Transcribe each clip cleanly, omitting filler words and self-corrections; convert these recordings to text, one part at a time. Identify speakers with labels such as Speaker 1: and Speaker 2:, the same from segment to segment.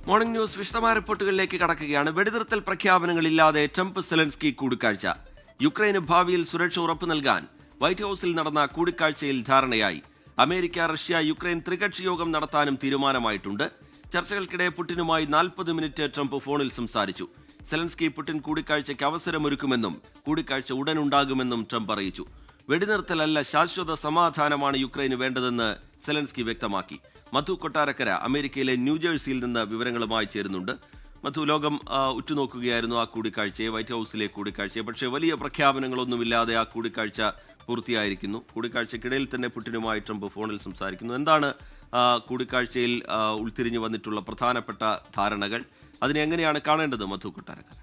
Speaker 1: Morning news വിശദമായ റിപ്പോർട്ടുകളിലേക്ക് കടക്കുകയാണ്. വെടിനിർത്തൽ പ്രഖ്യാപനങ്ങളില്ലാതെ ട്രംപ് സെലൻസ്കി കൂടിക്കാഴ്ച. യുക്രൈന് ഭാവിയിൽ സുരക്ഷ ഉറപ്പു നൽകാൻ വൈറ്റ് ഹൌസിൽ നടന്ന കൂടിക്കാഴ്ചയിൽ ധാരണയായി. അമേരിക്ക, റഷ്യ, യുക്രൈൻ ത്രികക്ഷി യോഗം നടത്താനും തീരുമാനമായിട്ടുണ്ട്. ചർച്ചകൾക്കിടെ പുടിനുമായി 40 മിനിറ്റ് ട്രംപ് ഫോണിൽ സംസാരിച്ചു. സെലൻസ്കി പുടിൻ കൂടിക്കാഴ്ചയ്ക്ക് അവസരമൊരുക്കുമെന്നും കൂടിക്കാഴ്ച ഉടനുണ്ടാകുമെന്നും ട്രംപ് അറിയിച്ചു. വെടിനിർത്തലല്ല, ശാശ്വത സമാധാനമാണ് യുക്രൈന് വേണ്ടതെന്ന് സെലൻസ്കി വ്യക്തമാക്കി. മധു കൊട്ടാരക്കര അമേരിക്കയിലെ ന്യൂജേഴ്സിയിൽ നിന്ന് വിവരങ്ങളുമായി ചേരുന്നുണ്ട്. മധു, ലോകം ഉറ്റുനോക്കുകയായിരുന്നു ആ കൂടിക്കാഴ്ചയെ, വൈറ്റ് ഹൌസിലെ കൂടിക്കാഴ്ചയെ. പക്ഷേ വലിയ പ്രഖ്യാപനങ്ങളൊന്നുമില്ലാതെ ആ കൂടിക്കാഴ്ച പൂർത്തിയായിരിക്കുന്നു. കൂടിക്കാഴ്ചയ്ക്കിടയിൽ തന്നെ പുടിനുമായി ട്രംപ് ഫോണിൽ സംസാരിക്കുന്നു. എന്താണ് കൂടിക്കാഴ്ചയിൽ ഉൾത്തിരിഞ്ഞു വന്നിട്ടുള്ള പ്രധാനപ്പെട്ട ധാരണകൾ? അതിനെ എങ്ങനെയാണ് കാണേണ്ടത്, Madhu Kottarakkara?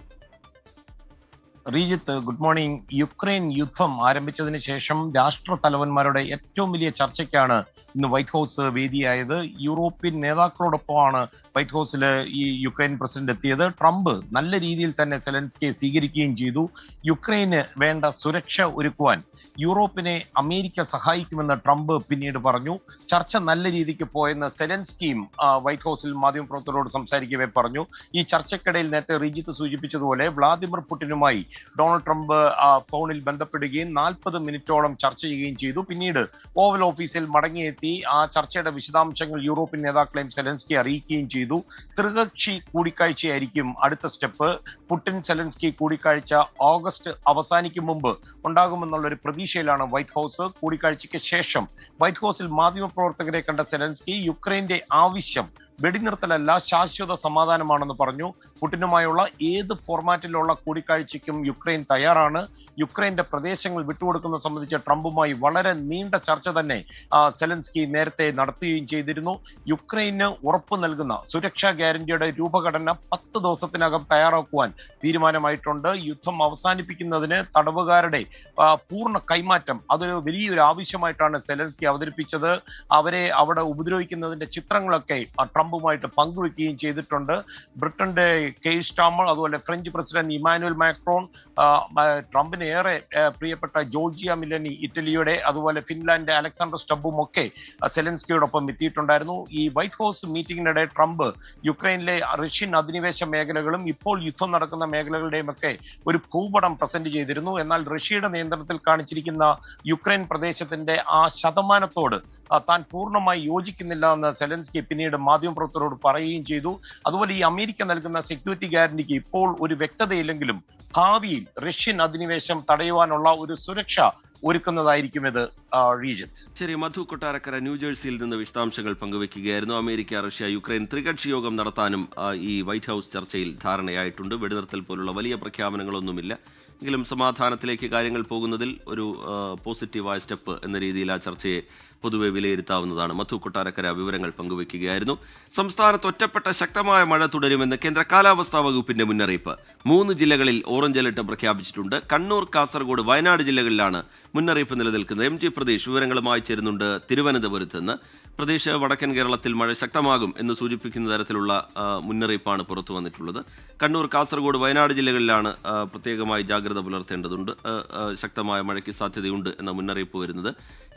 Speaker 2: Rejith, good morning. Ukraine യുദ്ധം ആരംഭിച്ചതിന് ശേഷം രാഷ്ട്ര തലവന്മാരുടെ ഏറ്റവും വലിയ ചർച്ചയ്ക്കാണ് ഇന്ന് വൈറ്റ് ഹൌസ് വേദിയായത്. യൂറോപ്യൻ നേതാക്കളോടൊപ്പമാണ് വൈറ്റ് ഹൌസിൽ ഈ യുക്രൈൻ പ്രസിഡന്റ് എത്തിയത്. ട്രംപ് നല്ല രീതിയിൽ തന്നെ സെലൻസ്കിയെ സ്വീകരിക്കുകയും ചെയ്തു. യുക്രൈന് വേണ്ട സുരക്ഷ ഒരുക്കുവാൻ യൂറോപ്പിനെ അമേരിക്ക സഹായിക്കുമെന്ന് ട്രംപ് പിന്നീട് പറഞ്ഞു. ചർച്ച നല്ല രീതിക്ക് പോയെന്ന് സെലൻസ്കിയും വൈറ്റ് ഹൌസിൽ മാധ്യമപ്രവർത്തകരോട് സംസാരിക്കവേ പറഞ്ഞു. ഈ ചർച്ചയ്ക്കിടയിൽ നേരത്തെ റീജിത്ത് സൂചിപ്പിച്ചതുപോലെ വ്ളാദിമിർ പുടിനുമായി ഡൊണാൾഡ് ട്രംപ് ഫോണിൽ ബന്ധപ്പെടുകയും 40 മിനിറ്റോളം ചർച്ച ചെയ്യുകയും ചെയ്തു. പിന്നീട് ഓവൽ ഓഫീസിൽ മടങ്ങിയെത്തി ആ ചർച്ചയുടെ വിശദാംശങ്ങൾ യൂറോപ്യൻ നേതാക്കളെയും സെലൻസ്കി അറിയിക്കുകയും ചെയ്തു. ത്രികക്ഷി കൂടിക്കാഴ്ചയായിരിക്കും അടുത്ത സ്റ്റെപ്പ്. പുടിൻ സെലൻസ്കി കൂടിക്കാഴ്ച ഓഗസ്റ്റ് അവസാനിക്കും മുമ്പ് ഉണ്ടാകുമെന്നുള്ളൊരു പ്രതീക്ഷയിലാണ് വൈറ്റ് ഹൌസ്. കൂടിക്കാഴ്ചയ്ക്ക് ശേഷം വൈറ്റ് ഹൌസിൽ മാധ്യമപ്രവർത്തകരെ കണ്ട സെലൻസ്കി യുക്രൈന്റെ ആവശ്യം വെടിനിർത്തലല്ല, ശാശ്വത സമാധാനമാണെന്ന് പറഞ്ഞു. പുടിനുമായുള്ള ഏത് ഫോർമാറ്റിലുള്ള കൂടിക്കാഴ്ചയ്ക്കും യുക്രൈൻ തയ്യാറാണ്. യുക്രൈന്റെ പ്രദേശങ്ങൾ വിട്ടുകൊടുക്കുന്നത് സംബന്ധിച്ച് ട്രംപുമായി വളരെ നീണ്ട ചർച്ച തന്നെ സെലൻസ്കി നേരത്തെ നടത്തുകയും ചെയ്തിരുന്നു. യുക്രൈന് ഉറപ്പു നൽകുന്ന സുരക്ഷാ ഗ്യാരണ്ടിയുടെ രൂപഘടന 10 ദിവസത്തിനകം തയ്യാറാക്കുവാൻ തീരുമാനമായിട്ടുണ്ട്. യുദ്ധം അവസാനിപ്പിക്കുന്നതിന് തടവുകാരുടെ പൂർണ്ണ കൈമാറ്റം അതൊരു വലിയൊരു ആവശ്യമായിട്ടാണ് സെലൻസ്കി അവതരിപ്പിച്ചത്. അവരെ അവിടെ ഉപദ്രവിക്കുന്നതിന്റെ ചിത്രങ്ങളൊക്കെ ട്രംപുമായിട്ട് പങ്കുവെക്കുകയും ചെയ്തിട്ടുണ്ട്. ബ്രിട്ടന്റെ കെയർ സ്റ്റാമർ, അതുപോലെ ഫ്രഞ്ച് പ്രസിഡന്റ് ഇമാനുവൽ മാക്രോൺ, ട്രംപിന് ഏറെ പ്രിയപ്പെട്ട ജോർജിയ മിലനി ഇറ്റലിയുടെ, അതുപോലെ ഫിൻലാൻഡ് അലക്സാണ്ടർ സ്റ്റബും ഒക്കെ സെലൻസ്കിയോടൊപ്പം എത്തിയിട്ടുണ്ടായിരുന്നു. ഈ വൈറ്റ് ഹൌസ് മീറ്റിംഗിനിടെ ട്രംപ് യുക്രൈനിലെ റഷ്യൻ അധിനിവേശ മേഖലകളും ഇപ്പോൾ യുദ്ധം നടക്കുന്ന മേഖലകളുടെയും ഒക്കെ ഒരു ഭൂപടം പ്രസന്റ് ചെയ്തിരുന്നു. എന്നാൽ റഷ്യയുടെ നിയന്ത്രണത്തിൽ കാണിച്ചിരിക്കുന്ന യുക്രൈൻ പ്രദേശത്തിന്റെ ആ ശതമാനത്തോട് താൻ പൂർണ്ണമായി യോജിക്കുന്നില്ല എന്ന് സെലൻസ്കി പിന്നീട് മാധ്യമപ്രവർത്തകരോട് പറയുകയും ചെയ്തു. അതുപോലെ ഈ അമേരിക്ക നൽകുന്ന സെക്യൂരിറ്റി ഗ്യാരണ്ടിക്ക് ഇപ്പോൾ ഒരു വ്യക്തതയില്ലെങ്കിലും ഭാവിയിൽ റഷ്യൻ അധിനിവേശം തടയുവാനുള്ള ഒരു സുരക്ഷ ഒരുക്കുന്നതായിരിക്കും ഇത്. റീജിത്ത്,
Speaker 1: ശരി. മധു കൊട്ടാരക്കര ന്യൂജേഴ്സിയിൽ നിന്ന് വിശദാംശങ്ങൾ പങ്കുവെക്കുകയായിരുന്നു. അമേരിക്ക, റഷ്യ, യുക്രൈൻ ത്രികക്ഷി യോഗം നടത്താനും ഈ വൈറ്റ് ഹൌസ് ചർച്ചയിൽ ധാരണയായിട്ടുണ്ട്. വെടിനിർത്തൽ പോലുള്ള വലിയ പ്രഖ്യാപനങ്ങളൊന്നുമില്ല, എങ്കിലും സമാധാനത്തിലേക്ക് കാര്യങ്ങൾ പോകുന്നതിൽ ഒരു പോസിറ്റീവായ സ്റ്റെപ്പ് എന്ന രീതിയിൽ ആ ചർച്ചയെ പൊതുവെ വിലയിരുത്താവുന്നതാണ്. മധു കൊട്ടാരക്കര വിവരങ്ങൾ പങ്കുവയ്ക്കുകയായിരുന്നു. സംസ്ഥാനത്ത് ഒറ്റപ്പെട്ട ശക്തമായ മഴ തുടരുമെന്ന് കേന്ദ്ര കാലാവസ്ഥാ വകുപ്പിന്റെ മുന്നറിയിപ്പ്. 3 ജില്ലകളിൽ ഓറഞ്ച് അലർട്ട് പ്രഖ്യാപിച്ചിട്ടുണ്ട്. കണ്ണൂർ, കാസർഗോഡ്, വയനാട് ജില്ലകളിലാണ് മുന്നറിയിപ്പ് നിലനിൽക്കുന്നത്. MG പ്രദേശ് വിവരങ്ങളുമായി ചേരുന്നുണ്ട് തിരുവനന്തപുരത്ത് നിന്ന്. പ്രദേശ് വടക്കൻ കേരളത്തിൽ മഴ ശക്തമാകും എന്ന് സൂചിപ്പിക്കുന്ന തരത്തിലുള്ള മുന്നറിയിപ്പാണ് പുറത്തു വന്നിട്ടുള്ളത്. കണ്ണൂർ, കാസർഗോഡ്, വയനാട് ജില്ലകളിലാണ് പ്രത്യേകമായി ജാഗ്രത പുലർത്തേണ്ടതുണ്ട്. ശക്തമായ മഴയ്ക്ക് സാധ്യതയുണ്ട് എന്ന മുന്നറിയിപ്പ് വരുന്നത്.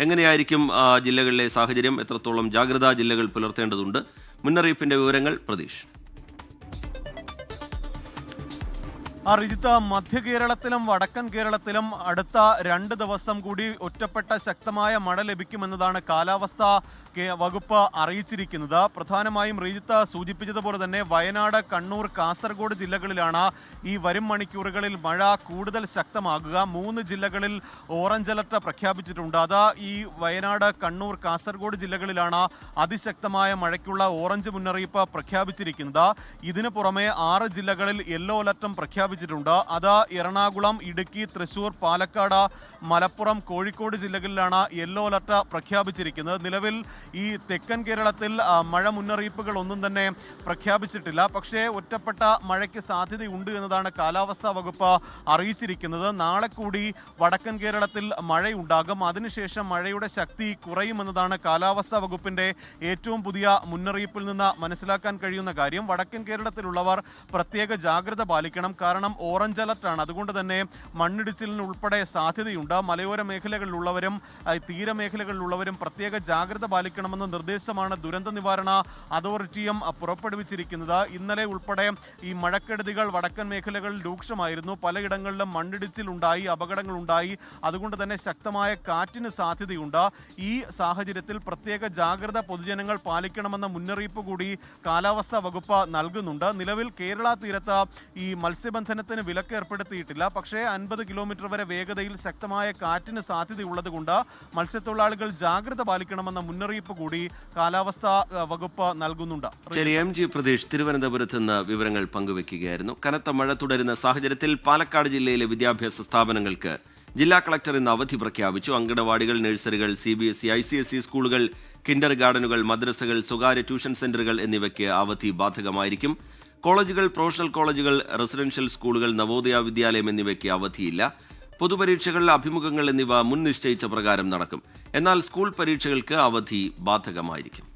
Speaker 1: എങ്ങനെയായിരിക്കും ജില്ലകളിലെ സാഹചര്യം? എത്രത്തോളം ജാഗ്രതാ ജില്ലകൾ പുലർത്തേണ്ടതുണ്ട്? മുന്നറിയിപ്പിന്റെ വിവരങ്ങൾ പ്രതീഷ്.
Speaker 3: റിജിത്ത്, മധ്യ കേരളത്തിലും വടക്കൻ കേരളത്തിലും അടുത്ത 2 ദിവസം കൂടി ഒറ്റപ്പെട്ട ശക്തമായ മഴ ലഭിക്കുമെന്നതാണ് കാലാവസ്ഥാ വകുപ്പ് അറിയിച്ചിരിക്കുന്നത്. പ്രധാനമായും റിജിത്ത് സൂചിപ്പിച്ചതുപോലെ തന്നെ വയനാട്, കണ്ണൂർ, കാസർഗോഡ് ജില്ലകളിലാണ് ഈ വരും മണിക്കൂറുകളിൽ മഴ കൂടുതൽ ശക്തമാകുക. 3 ജില്ലകളിൽ ഓറഞ്ച് അലർട്ട് പ്രഖ്യാപിച്ചിട്ടുണ്ട്. അത് ഈ വയനാട്, കണ്ണൂർ, കാസർഗോഡ് ജില്ലകളിലാണ് അതിശക്തമായ മഴയ്ക്കുള്ള ഓറഞ്ച് മുന്നറിയിപ്പ് പ്രഖ്യാപിച്ചിരിക്കുന്നത്. ഇതിനു പുറമെ 6 ജില്ലകളിൽ യെല്ലോ അലർട്ടും പ്രഖ്യാപിച്ചിട്ടുണ്ട്. അത് എറണാകുളം, ഇടുക്കി, തൃശൂർ, പാലക്കാട്, മലപ്പുറം, കോഴിക്കോട് ജില്ലകളിലാണ് യെല്ലോ അലർട്ട് പ്രഖ്യാപിച്ചിരിക്കുന്നത്. നിലവിൽ ഈ തെക്കൻ കേരളത്തിൽ മഴ മുന്നറിയിപ്പുകൾ ഒന്നും തന്നെ പ്രഖ്യാപിച്ചിട്ടില്ല. പക്ഷേ ഒറ്റപ്പെട്ട മഴയ്ക്ക് സാധ്യതയുണ്ട് എന്നതാണ് കാലാവസ്ഥാ വകുപ്പ് അറിയിച്ചിരിക്കുന്നത്. നാളെ കൂടി വടക്കൻ കേരളത്തിൽ മഴയുണ്ടാകും. അതിനുശേഷം മഴയുടെ ശക്തി കുറയുമെന്നതാണ് കാലാവസ്ഥാ വകുപ്പിന്റെ ഏറ്റവും പുതിയ മുന്നറിയിപ്പിൽ നിന്ന് മനസ്സിലാക്കാൻ കഴിയുന്ന കാര്യം. വടക്കൻ കേരളത്തിലുള്ളവർ പ്രത്യേക ജാഗ്രത പാലിക്കണം. കാരണം കാരണം ഓറഞ്ച് അലർട്ടാണ്. അതുകൊണ്ട് തന്നെ മണ്ണിടിച്ചിലിന് ഉൾപ്പെടെ സാധ്യതയുണ്ട്. മലയോര മേഖലകളിലുള്ളവരും തീരമേഖലകളിലുള്ളവരും പ്രത്യേക ജാഗ്രത പാലിക്കണമെന്ന നിർദ്ദേശമാണ് ദുരന്ത നിവാരണ അതോറിറ്റിയും പുറപ്പെടുവിച്ചിരിക്കുന്നത്. ഇന്നലെ ഉൾപ്പെടെ ഈ മഴക്കെടുതികൾ വടക്കൻ മേഖലകളിൽ രൂക്ഷമായിരുന്നു. പലയിടങ്ങളിലും മണ്ണിടിച്ചിലുണ്ടായി, അപകടങ്ങളുണ്ടായി. അതുകൊണ്ട് തന്നെ ശക്തമായ കാറ്റിന് സാധ്യതയുണ്ട്. ഈ സാഹചര്യത്തിൽ പ്രത്യേക ജാഗ്രത പൊതുജനങ്ങൾ പാലിക്കണമെന്ന മുന്നറിയിപ്പ് കൂടി കാലാവസ്ഥാ വകുപ്പ് നൽകുന്നുണ്ട്. നിലവിൽ കേരള തീരത്ത് ഈ മത്സ്യബന്ധനത്തിന് വിലക്ക് ഏർപ്പെടുത്തിയിട്ടില്ല. പക്ഷേ 50 കിലോമീറ്റർ വരെ വേഗതയിൽ ശക്തമായ കാറ്റിന് സാധ്യതയുള്ളത് കൊണ്ട് മത്സ്യത്തൊഴിലാളികൾ ജാഗ്രത പാലിക്കണമെന്ന മുന്നറിയിപ്പ് കൂടി കാലാവസ്ഥാ വകുപ്പ് നൽകുന്നുണ്ട്.
Speaker 1: ശരി, MG പ്രതീഷ് തിരുവനന്തപുരത്ത് നിന്ന് വിവരങ്ങൾ പങ്കുവെക്കുകയായിരുന്നു. കനത്ത മഴ തുടരുന്ന സാഹചര്യത്തിൽ പാലക്കാട് ജില്ലയിലെ വിദ്യാഭ്യാസ സ്ഥാപനങ്ങൾക്ക് ജില്ലാ കളക്ടർ ഇന്ന് അവധി പ്രഖ്യാപിച്ചു. അങ്കണവാടികൾ, നഴ്സറികൾ, CBSE, ICSE സ്കൂളുകൾ, കിൻഡർ ഗാർഡനുകൾ, മദ്രസകൾ, സ്വകാര്യ ട്യൂഷൻ സെന്ററുകൾ എന്നിവയ്ക്ക് അവധി ബാധകമായിരിക്കും. കോളേജുകൾ, പ്രൊഫഷണൽ കോളേജുകൾ, റെസിഡൻഷ്യൽ സ്കൂളുകൾ, നവോദയ വിദ്യാലയം എന്നിവയ്ക്ക് അവധിയില്ല. പൊതുപരീക്ഷകൾ, അഭിമുഖങ്ങൾ എന്നിവ മുൻ നിശ്ചയിച്ച പ്രകാരം നടക്കും. എന്നാൽ സ്കൂൾ പരീക്ഷകൾക്ക് അവധി ബാധകമായിരിക്കും.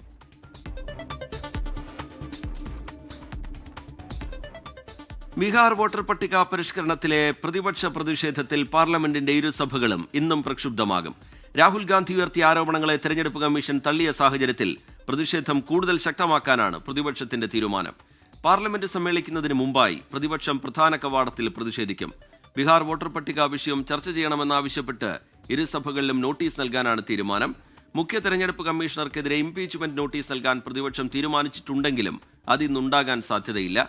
Speaker 1: ബീഹാർ വോട്ടർ പട്ടിക പരിഷ്കരണത്തിലെ പ്രതിപക്ഷ പ്രതിഷേധത്തിൽ പാർലമെന്റിന്റെ ഇരുസഭകളും ഇന്നും പ്രക്ഷുബ്ധമാകും. രാഹുൽ ഗാന്ധി ഉയർത്തിയ ആരോപണങ്ങളെ തെരഞ്ഞെടുപ്പ് കമ്മീഷൻ തള്ളിയ സാഹചര്യത്തിൽ പ്രതിഷേധം കൂടുതൽ ശക്തമാക്കാനാണ് പ്രതിപക്ഷത്തിന്റെ തീരുമാനം. പാർലമെന്റ് സമ്മേളിക്കുന്നതിന് മുമ്പായി പ്രതിപക്ഷം പ്രധാന കവാടത്തിൽ പ്രതിഷേധിക്കും. ബീഹാർ വോട്ടർ പട്ടിക വിഷയം ചർച്ച ചെയ്യണമെന്നാവശ്യപ്പെട്ട് ഇരുസഭകളിലും നോട്ടീസ് നൽകാനാണ് തീരുമാനം. മുഖ്യ തെരഞ്ഞെടുപ്പ് കമ്മീഷണർക്കെതിരെ ഇംപീച്ച്മെന്റ് നോട്ടീസ് നൽകാൻ പ്രതിപക്ഷം തീരുമാനിച്ചിട്ടുണ്ടെങ്കിലും അതിന്നുണ്ടാകാൻ സാധ്യതയില്ല.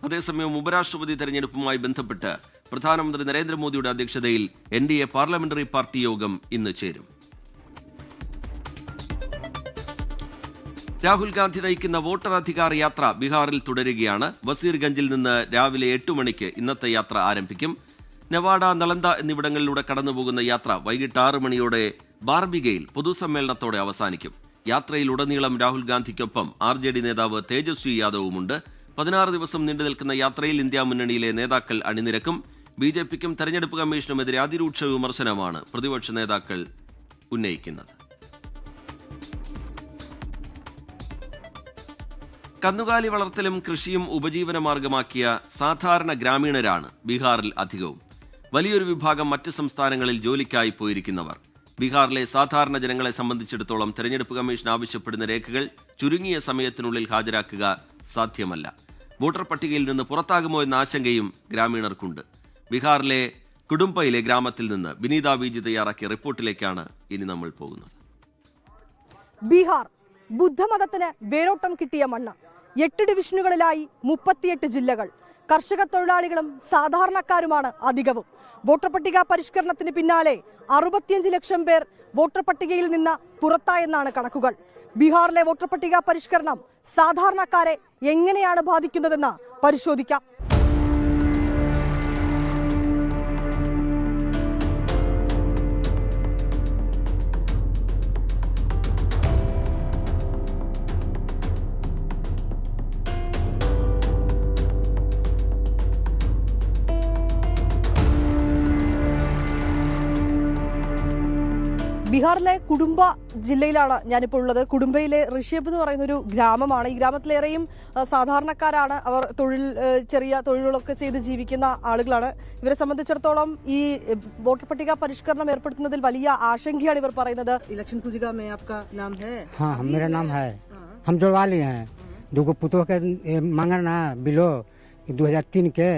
Speaker 1: അതേസമയം ഉപരാഷ്ട്രപതി തെരഞ്ഞെടുപ്പുമായി ബന്ധപ്പെട്ട് പ്രധാനമന്ത്രി നരേന്ദ്രമോദിയുടെ അധ്യക്ഷതയിൽ NDA പാർലമെന്ററി പാർട്ടി യോഗം ഇന്ന് ചേരും. രാഹുൽ ഗാന്ധി നയിക്കുന്ന വോട്ടർ അധികാർ യാത്ര ബീഹാറിൽ തുടരുകയാണ്. വസീർഗഞ്ചിൽ നിന്ന് രാവിലെ 8 മണിക്ക് ഇന്നത്തെ യാത്ര ആരംഭിക്കും. നെവാഡ, നളന്ദ എന്നിവിടങ്ങളിലൂടെ കടന്നുപോകുന്ന യാത്ര വൈകിട്ട് 6 മണിയോടെ ബാർബിഗയിൽ പൊതുസമ്മേളനത്തോടെ അവസാനിക്കും. യാത്രയിലുടനീളം രാഹുൽ ഗാന്ധിക്കൊപ്പം RJD നേതാവ് തേജസ്വി യാദവുമുണ്ട്. 16 ദിവസം നീണ്ടു നിൽക്കുന്ന യാത്രയിൽ ഇന്ത്യ മുന്നണിയിലെ നേതാക്കൾ അണിനിരക്കും. BJPക്കും തെരഞ്ഞെടുപ്പ് കമ്മീഷനുമെതിരെ അതിരൂക്ഷ വിമർശനമാണ് പ്രതിപക്ഷ നേതാക്കൾ ഉന്നയിക്കുന്നത്. കന്നുകാലി വളർത്തലും കൃഷിയും ഉപജീവനമാർഗമാക്കിയ സാധാരണ ഗ്രാമീണരാണ് ബീഹാറിൽ അധികവും. വലിയൊരു വിഭാഗം മറ്റ് സംസ്ഥാനങ്ങളിൽ ജോലിക്കായി പോയിരിക്കുന്നവർ. ബീഹാറിലെ സാധാരണ ജനങ്ങളെ സംബന്ധിച്ചിടത്തോളം തെരഞ്ഞെടുപ്പ് കമ്മീഷൻ ആവശ്യപ്പെടുന്ന രേഖകൾ ചുരുങ്ങിയ സമയത്തിനുള്ളിൽ ഹാജരാക്കുക സാധ്യമല്ല. വോട്ടർ പട്ടികയിൽ നിന്ന് പുറത്താകുമോ എന്ന ആശങ്കയും ഗ്രാമീണർക്കുണ്ട്. ബീഹാറിലെ കുടുംബയിലെ ഗ്രാമത്തിൽ നിന്ന് വിനീത വിജി തയ്യാറാക്കിയ റിപ്പോർട്ടിലേക്കാണ് ഇനി നമ്മൾ പോകുന്നത്.
Speaker 4: ബീഹാർ ബുദ്ധമതത്തിന് വേരോട്ടം കിട്ടിയ മണ്ണ്. 8 ഡിവിഷനുകളിലായി 38 ജില്ലകൾ. കർഷക തൊഴിലാളികളും സാധാരണക്കാരുമാണ് അധികവും. വോട്ടർ പട്ടിക പരിഷ്കരണത്തിന് പിന്നാലെ 65 ലക്ഷം പേർ വോട്ടർ പട്ടികയിൽ നിന്ന് പുറത്തായെന്നാണ് കണക്കുകൾ. ബീഹാറിലെ വോട്ടർ പട്ടിക പരിഷ്കരണം സാധാരണക്കാരെ എങ്ങനെയാണ് ബാധിക്കുന്നതെന്ന് പരിശോധിക്കാം. ബീഹാറിലെ കുടുംബ ജില്ലയിലാണ് ഞാനിപ്പോൾ ഉള്ളത്. കുടുംബയിലെ ഋഷിയബ് എന്ന് പറയുന്ന ഒരു ഗ്രാമമാണ്. ഈ ഗ്രാമത്തിലേറെയും സാധാരണക്കാരാണ്. അവർ ചെറിയ തൊഴിലുകളൊക്കെ ചെയ്ത് ജീവിക്കുന്ന ആളുകളാണ്. ഇവരെ സംബന്ധിച്ചിടത്തോളം ഈ വോട്ടർ പട്ടിക പരിഷ്കരണം ഏർപ്പെടുത്തുന്നതിൽ വലിയ ആശങ്കയാണ് ഇവർ പറയുന്നത്. ഇലക്ഷൻ സൂചിക മേ ആപ്കാ നാം ഹൈ?
Speaker 5: हाँ, मेरा नाम है. हम जुड़वा लिए हैं. 2 पुतों के मांगना बिलो 2003 के.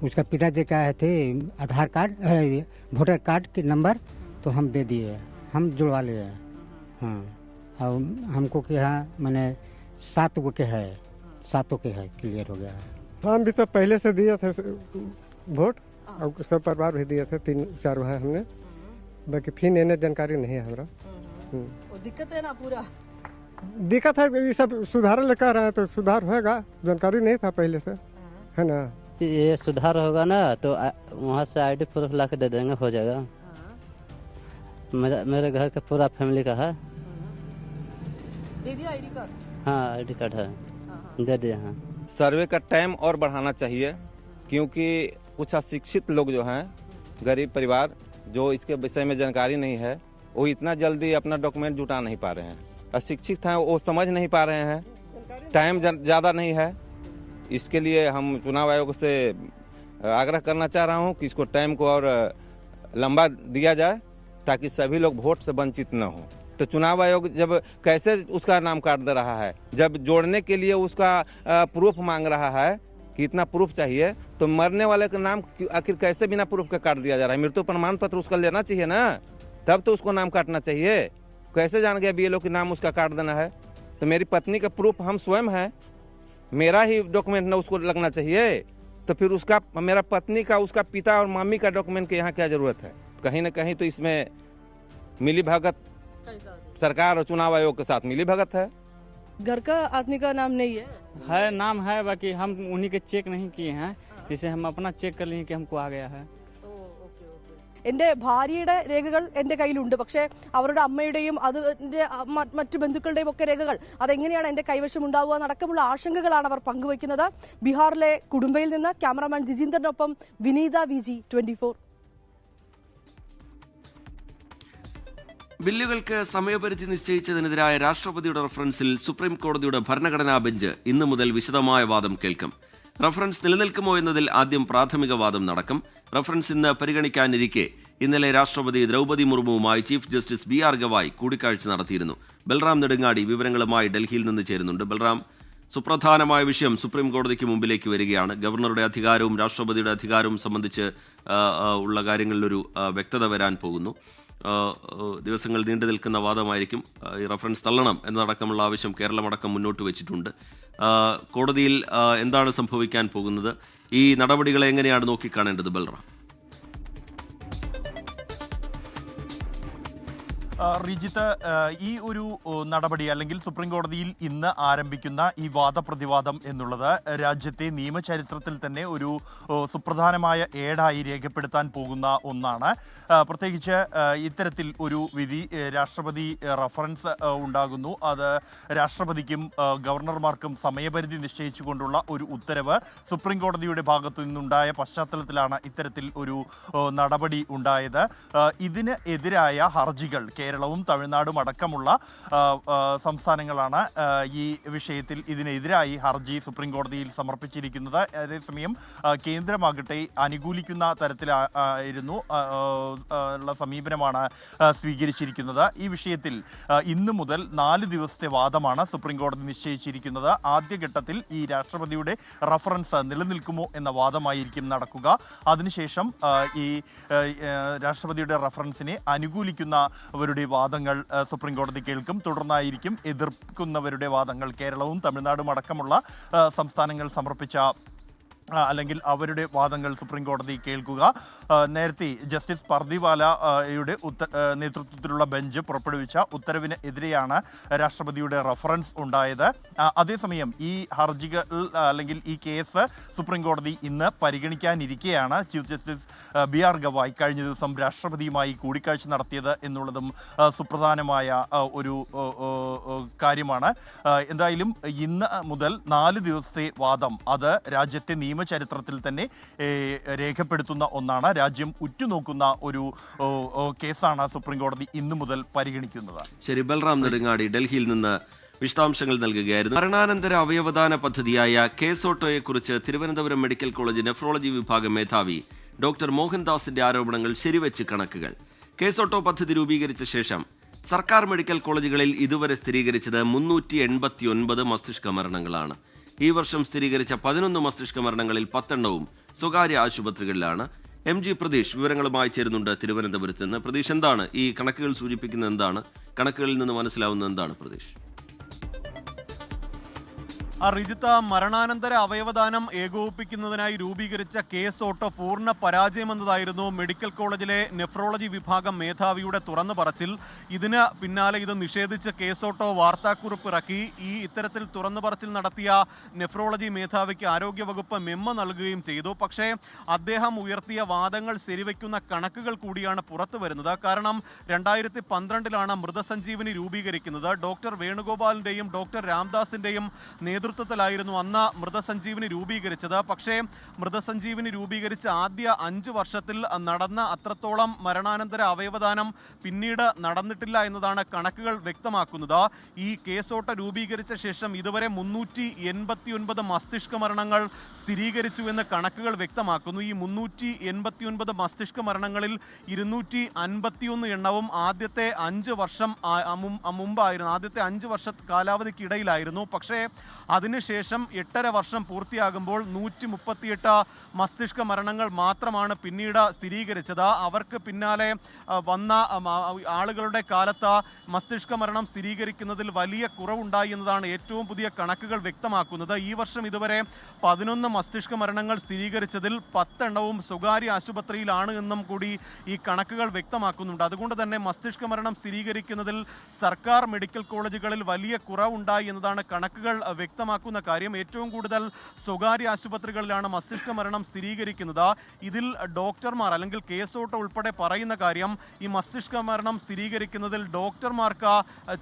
Speaker 5: उसका पिताजी का थे आधार कार्ड, वोटर कार्ड के नंबर तो हम दे दिए. हम जुड़वा लिए. हाँ, और हमको क्या मैंने 7 गो के है, 7 के है, क्लियर हो गया है.
Speaker 6: हम भी तो पहले से दिए थे वोट, और सब परिवार भी दिए थे, 3-4 भाई हमने. बाकी फिर इन्हें जानकारी नहीं है हमारा.
Speaker 4: दिक्कत है ना पूरा.
Speaker 6: दिक्कत है, ये सब सुधार लेकर रहे हैं तो सुधार होगा. जानकारी नहीं था पहले से, है ना.
Speaker 7: ये सुधार होगा ना तो वहाँ से ID प्रूफ ला के दे देंगे, हो जाएगा. मेरे घर का पूरा फैमिली का है.
Speaker 4: दे दिया ID कार्ड?
Speaker 7: हाँ, ID कार्ड है, दे दिया. हाँ,
Speaker 8: सर्वे का टाइम और बढ़ाना चाहिए, क्योंकि कुछ अशिक्षित लोग जो हैं, गरीब परिवार जो इसके विषय में जानकारी नहीं है, वो इतना जल्दी अपना डॉक्यूमेंट जुटा नहीं पा रहे हैं. अशिक्षित हैं, वो समझ नहीं पा रहे हैं. टाइम ज़्यादा नहीं है. इसके लिए हम चुनाव आयोग से आग्रह करना चाह रहा हूँ कि इसको टाइम को और लंबा दिया जाए ताकि सभी लोग वोट से वंचित न हो। तो चुनाव आयोग जब कैसे उसका नाम काट दे रहा है, जब जोड़ने के लिए उसका प्रूफ मांग रहा है कि इतना प्रूफ चाहिए, तो मरने वाले का नाम आखिर कैसे बिना प्रूफ के काट दिया जा रहा है? मृत्यु प्रमाण पत्र उसका लेना चाहिए ना, तब तो उसको नाम काटना चाहिए। कैसे जान गया BLO कि नाम उसका काट देना है? तो मेरी पत्नी का प्रूफ हम स्वयं है, मेरा ही डॉक्यूमेंट ना उसको लगना चाहिए, तो फिर उसका मेरा पत्नी का, उसका पिता और मम्मी का डॉक्यूमेंट के यहाँ क्या जरूरत है? कहीं ना कहीं तो इसमें मिली भगत सरकार और चुनाव आयोग के साथ मिली भगत है।
Speaker 4: घर का आदमी का नाम नहीं है?
Speaker 9: नाम है, बाकी हम उन्हीं के चेक नहीं किए हैं, जिसे हम अपना चेक कर लिए कि हमको आ गया है।
Speaker 4: എന്റെ ഭാര്യയുടെ രേഖകൾ എന്റെ കയ്യിലുണ്ട്, പക്ഷേ അവരുടെ അമ്മയുടെയും അതിന്റെ മറ്റു ബന്ധുക്കളുടെയും ഒക്കെ രേഖകൾ അതെങ്ങനെയാണ് എന്റെ കൈവശം ഉണ്ടാവുക എന്നടക്കമുള്ള ആശങ്കകളാണ് അവർ പങ്കുവയ്ക്കുന്നത്. ബീഹാറിലെ കുടുംബയിൽ നിന്ന് ക്യാമറാമാൻ ജിജീന്ദറിനൊപ്പം വിനീത VG 24.
Speaker 1: ബില്ലുകൾക്ക് സമയപരിധി നിശ്ചയിച്ചതിനെതിരായ രാഷ്ട്രപതിയുടെ റഫറൻസിൽ സുപ്രീം കോടതിയുടെ ഭരണഘടനാ ബെഞ്ച് ഇന്നു മുതൽ വിശദമായ വാദം കേൾക്കും. റഫറൻസ് നിലനിൽക്കുമോ എന്നതിൽ ആദ്യം പ്രാഥമിക വാദം നടക്കും. റഫറൻസ് ഇന്ന് പരിഗണിക്കാനിരിക്കെ ഇന്നലെ രാഷ്ട്രപതി ദ്രൗപദി മുർമുവുമായി ചീഫ് ജസ്റ്റിസ് BR ഗവായ് കൂടിക്കാഴ്ച നടത്തിയിരുന്നു. ബൽറാം നെടുങ്ങാടി വിവരങ്ങളുമായി ഡൽഹിയിൽ നിന്ന് ചേരുന്നുണ്ട്. ബൽറാം, സുപ്രധാനമായ വിഷയം സുപ്രീം കോടതിക്ക് മുമ്പിലേക്ക് വരികയാണ്. ഗവർണറുടെ അധികാരവും രാഷ്ട്രപതിയുടെ അധികാരവും സംബന്ധിച്ച് ഉള്ള കാര്യങ്ങളിലൊരു വ്യക്തത വരാൻ പോകുന്നു. ദിവസങ്ങൾ നീണ്ടു നിൽക്കുന്ന വാദമായിരിക്കും. ഈ റഫറൻസ് തള്ളണം എന്നതടക്കമുള്ള ആവശ്യം കേരളമടക്കം മുന്നോട്ട് വെച്ചിട്ടുണ്ട്. കോടതിയിൽ എന്താണ് സംഭവിക്കാൻ പോകുന്നത്? ഈ നടപടികളെ എങ്ങനെയാണ് നോക്കിക്കാണേണ്ടത് ബൽറാം?
Speaker 3: റിജിത്ത്, ഈ ഒരു നടപടി അല്ലെങ്കിൽ സുപ്രീം കോടതിയിൽ ഇന്ന് ആരംഭിക്കുന്ന ഈ വാദപ്രതിവാദം എന്നുള്ളത് രാജ്യത്തെ നിയമചരിത്രത്തിൽ തന്നെ ഒരു സുപ്രധാനമായ ഏടായി രേഖപ്പെടുത്താൻ പോകുന്ന ഒന്നാണ്. പ്രത്യേകിച്ച് ഇത്തരത്തിൽ ഒരു വിധി രാഷ്ട്രപതി റഫറൻസ് ഉണ്ടാകുന്നു. അത് രാഷ്ട്രപതിക്കും ഗവർണർമാർക്കും സമയപരിധി നിശ്ചയിച്ചുകൊണ്ടുള്ള ഒരു ഉത്തരവ് സുപ്രീം കോടതിയുടെ ഭാഗത്തു നിന്നുണ്ടായ പശ്ചാത്തലത്തിലാണ് ഇത്തരത്തിൽ ഒരു നടപടി ഉണ്ടായത്. ഇതിന് എതിരായ ഹർജികൾ കേരളവും തമിഴ്നാടും അടക്കമുള്ള സംസ്ഥാനങ്ങളാണ് ഈ വിഷയത്തിൽ ഇതിനെതിരായി ഹർജി സുപ്രീം കോടതിയിൽ സമർപ്പിച്ചിരിക്കുന്നത്. അതേസമയം കേന്ദ്രമാകട്ടെ അനുകൂലിക്കുന്ന തരത്തിലായിരുന്നു ഉള്ള സമീപനമാണ് സ്വീകരിച്ചിരിക്കുന്നത്. ഈ വിഷയത്തിൽ ഇന്നു മുതൽ 4 ദിവസത്തെ വാദമാണ് സുപ്രീം കോടതി നിശ്ചയിച്ചിരിക്കുന്നത്. ആദ്യഘട്ടത്തിൽ ഈ രാഷ്ട്രപതിയുടെ റഫറൻസ് നിലനിൽക്കുമോ എന്ന വാദമായിരിക്കും നടക്കുക. അതിനുശേഷം ഈ രാഷ്ട്രപതിയുടെ റഫറൻസിനെ അനുകൂലിക്കുന്നവരുടെ വാദങ്ങൾ സുപ്രീം കോടതി കേൾക്കും. തുടർന്നായിരിക്കും എതിർക്കുന്നവരുടെ വാദങ്ങൾ. കേരളവും തമിഴ്നാടും അടക്കമുള്ള സംസ്ഥാനങ്ങൾ സമർപ്പിച്ച അല്ലെങ്കിൽ അവരുടെ വാദങ്ങൾ സുപ്രീം കോടതി കേൾക്കുക. നേരത്തെ ജസ്റ്റിസ് പർദിവാലയുടെ നേതൃത്വത്തിലുള്ള ബെഞ്ച് പുറപ്പെടുവിച്ച ഉത്തരവിന് എതിരെയാണ് രാഷ്ട്രപതിയുടെ റഫറൻസ് ഉണ്ടായത്. അതേസമയം ഈ ഹർജികൾ അല്ലെങ്കിൽ ഈ കേസ് സുപ്രീം കോടതി ഇന്ന് പരിഗണിക്കാനിരിക്കെയാണ് ചീഫ് ജസ്റ്റിസ് BR ഗവായ് കഴിഞ്ഞ ദിവസം രാഷ്ട്രപതിയുമായി കൂടിക്കാഴ്ച നടത്തിയത് എന്നുള്ളതും സുപ്രധാനമായ ഒരു കാര്യമാണ്. എന്തായാലും ഇന്ന് മുതൽ 4 ദിവസത്തെ വാദം അത് രാജ്യത്തെ നിയമചരിത്രത്തിൽ തന്നെ രേഖപ്പെടുത്തുന്ന ഒന്നാണ്. രാജ്യം ഉറ്റുനോക്കുന്ന ഒരു കേസാണ് സുപ്രീം കോടതി ഇന്നു മുതൽ പരിഗണിക്കുന്നത്.
Speaker 1: ശരി, ബൽറാം നെടുങ്ങാടി ഡൽഹിയിൽ നിന്ന് വിശദാംശങ്ങൾ നൽകുകയായിരുന്നു. മരണാനന്തര അവയവദാന പദ്ധതിയായ കേസോട്ടോയെക്കുറിച്ച് തിരുവനന്തപുരം മെഡിക്കൽ കോളേജ് നെഫ്രോളജി വിഭാഗം മേധാവി ഡോക്ടർ മോഹൻദാസിന്റെ ആരോപണങ്ങൾ ശരിവെച്ച് കണക്കുകൾ. കേസോട്ടോ പദ്ധതി രൂപീകരിച്ച ശേഷം സർക്കാർ മെഡിക്കൽ കോളേജുകളിൽ ഇതുവരെ സ്ഥിരീകരിച്ചത് 389 മസ്തിഷ്ക മരണങ്ങളാണ്. ഈ വർഷം സ്ഥിരീകരിച്ച 11 മസ്തിഷ്ക മരണങ്ങളിൽ 10 സ്വകാര്യ ആശുപത്രികളിലാണ്. MG പ്രതീഷ് വിവരങ്ങളുമായി ചേരുന്നുണ്ട് തിരുവനന്തപുരത്ത് നിന്ന്. പ്രതീഷ്, എന്താണ് ഈ കണക്കുകൾ സൂചിപ്പിക്കുന്നത്? എന്താണ് കണക്കുകളിൽ നിന്ന് മനസ്സിലാവുന്നത്? എന്താണ് പ്രതീഷ്?
Speaker 3: റിജിത്ത, മരണാനന്തര അവയവദാനം ഏകോപിപ്പിക്കുന്നതിനായി രൂപീകരിച്ച കേസോട്ടോ പൂർണ്ണ പരാജയമെന്നതായിരുന്നു മെഡിക്കൽ കോളേജിലെ നെഫ്രോളജി വിഭാഗം മേധാവിയുടെ തുറന്നു പറച്ചിൽ. ഇതിന് പിന്നാലെ ഇത് നിഷേധിച്ച കേസോട്ടോ വാർത്താക്കുറിപ്പ് ഇറക്കി. ഇത്തരത്തിൽ തുറന്നു പറച്ചിൽ നടത്തിയ നെഫ്രോളജി മേധാവിക്ക് ആരോഗ്യവകുപ്പ് മെമ്മോ നൽകുകയും ചെയ്തു. പക്ഷേ അദ്ദേഹം ഉയർത്തിയ വാദങ്ങൾ ശരിവയ്ക്കുന്ന കണക്കുകൾ കൂടിയാണ് പുറത്തു വരുന്നത്. കാരണം 2012 മൃതസഞ്ജീവനി രൂപീകരിക്കുന്നത്. ഡോക്ടർ വേണുഗോപാലിൻ്റെയും ഡോക്ടർ രാംദാസിൻ്റെയും നേതൃത്വം നേതൃത്വത്തിലായിരുന്നു അന്ന് മൃതസഞ്ജീവനി രൂപീകരിച്ചത്. പക്ഷേ മൃതസഞ്ജീവനി രൂപീകരിച്ച ആദ്യ 5 വർഷത്തിൽ നടന്ന അത്രത്തോളം മരണാനന്തര അവയവദാനം പിന്നീട് നടന്നിട്ടില്ല എന്നതാണ് കണക്കുകൾ വ്യക്തമാക്കുന്നത്. ഈ കേസോട്ട രൂപീകരിച്ച ശേഷം ഇതുവരെ 389 മസ്തിഷ്ക മരണങ്ങൾ സ്ഥിരീകരിച്ചു എന്ന് കണക്കുകൾ വ്യക്തമാക്കുന്നു. ഈ 389 മസ്തിഷ്ക മരണങ്ങളിൽ 251 എണ്ണവും ആദ്യത്തെ 5 വർഷം മുമ്പായിരുന്നു, ആദ്യത്തെ 5 വർഷ കാലാവധിക്കിടയിലായിരുന്നു. പക്ഷേ അതിനുശേഷം 8.5 വർഷം പൂർത്തിയാകുമ്പോൾ 138 മസ്തിഷ്ക മരണങ്ങൾ മാത്രമാണ് പിന്നീട് സ്ഥിരീകരിച്ചത്. അവർക്ക് പിന്നാലെ വന്ന ആളുകളുടെ കാലത്ത് മസ്തിഷ്ക മരണം സ്ഥിരീകരിക്കുന്നതിൽ വലിയ കുറവുണ്ടായി എന്നതാണ് ഏറ്റവും പുതിയ കണക്കുകൾ വ്യക്തമാക്കുന്നത്. ഈ വർഷം ഇതുവരെ 11 മസ്തിഷ്ക മരണങ്ങൾ സ്ഥിരീകരിച്ചതിൽ 10 എണ്ണവും സ്വകാര്യ ആശുപത്രിയിലാണ് എന്നും കൂടി ഈ കണക്കുകൾ വ്യക്തമാക്കുന്നുണ്ട്. അതുകൊണ്ട് തന്നെ മസ്തിഷ്ക മരണം സ്ഥിരീകരിക്കുന്നതിൽ സർക്കാർ മെഡിക്കൽ കോളേജുകളിൽ വലിയ കുറവുണ്ടായി എന്നതാണ് കണക്കുകൾ വ്യക്തമാക്കുന്ന കാര്യം. ഏറ്റവും കൂടുതൽ സ്വകാര്യ ആശുപത്രികളിലാണ് മസ്തിഷ്ക മരണം സ്ഥിരീകരിക്കുന്നത്. ഇതിൽ ഡോക്ടർമാർ അല്ലെങ്കിൽ കേസോട്ട ഉൾപ്പെടെ പറയുന്ന കാര്യം, ഈ മസ്തിഷ്ക മരണം സ്ഥിരീകരിക്കുന്നതിൽ ഡോക്ടർമാർക്ക്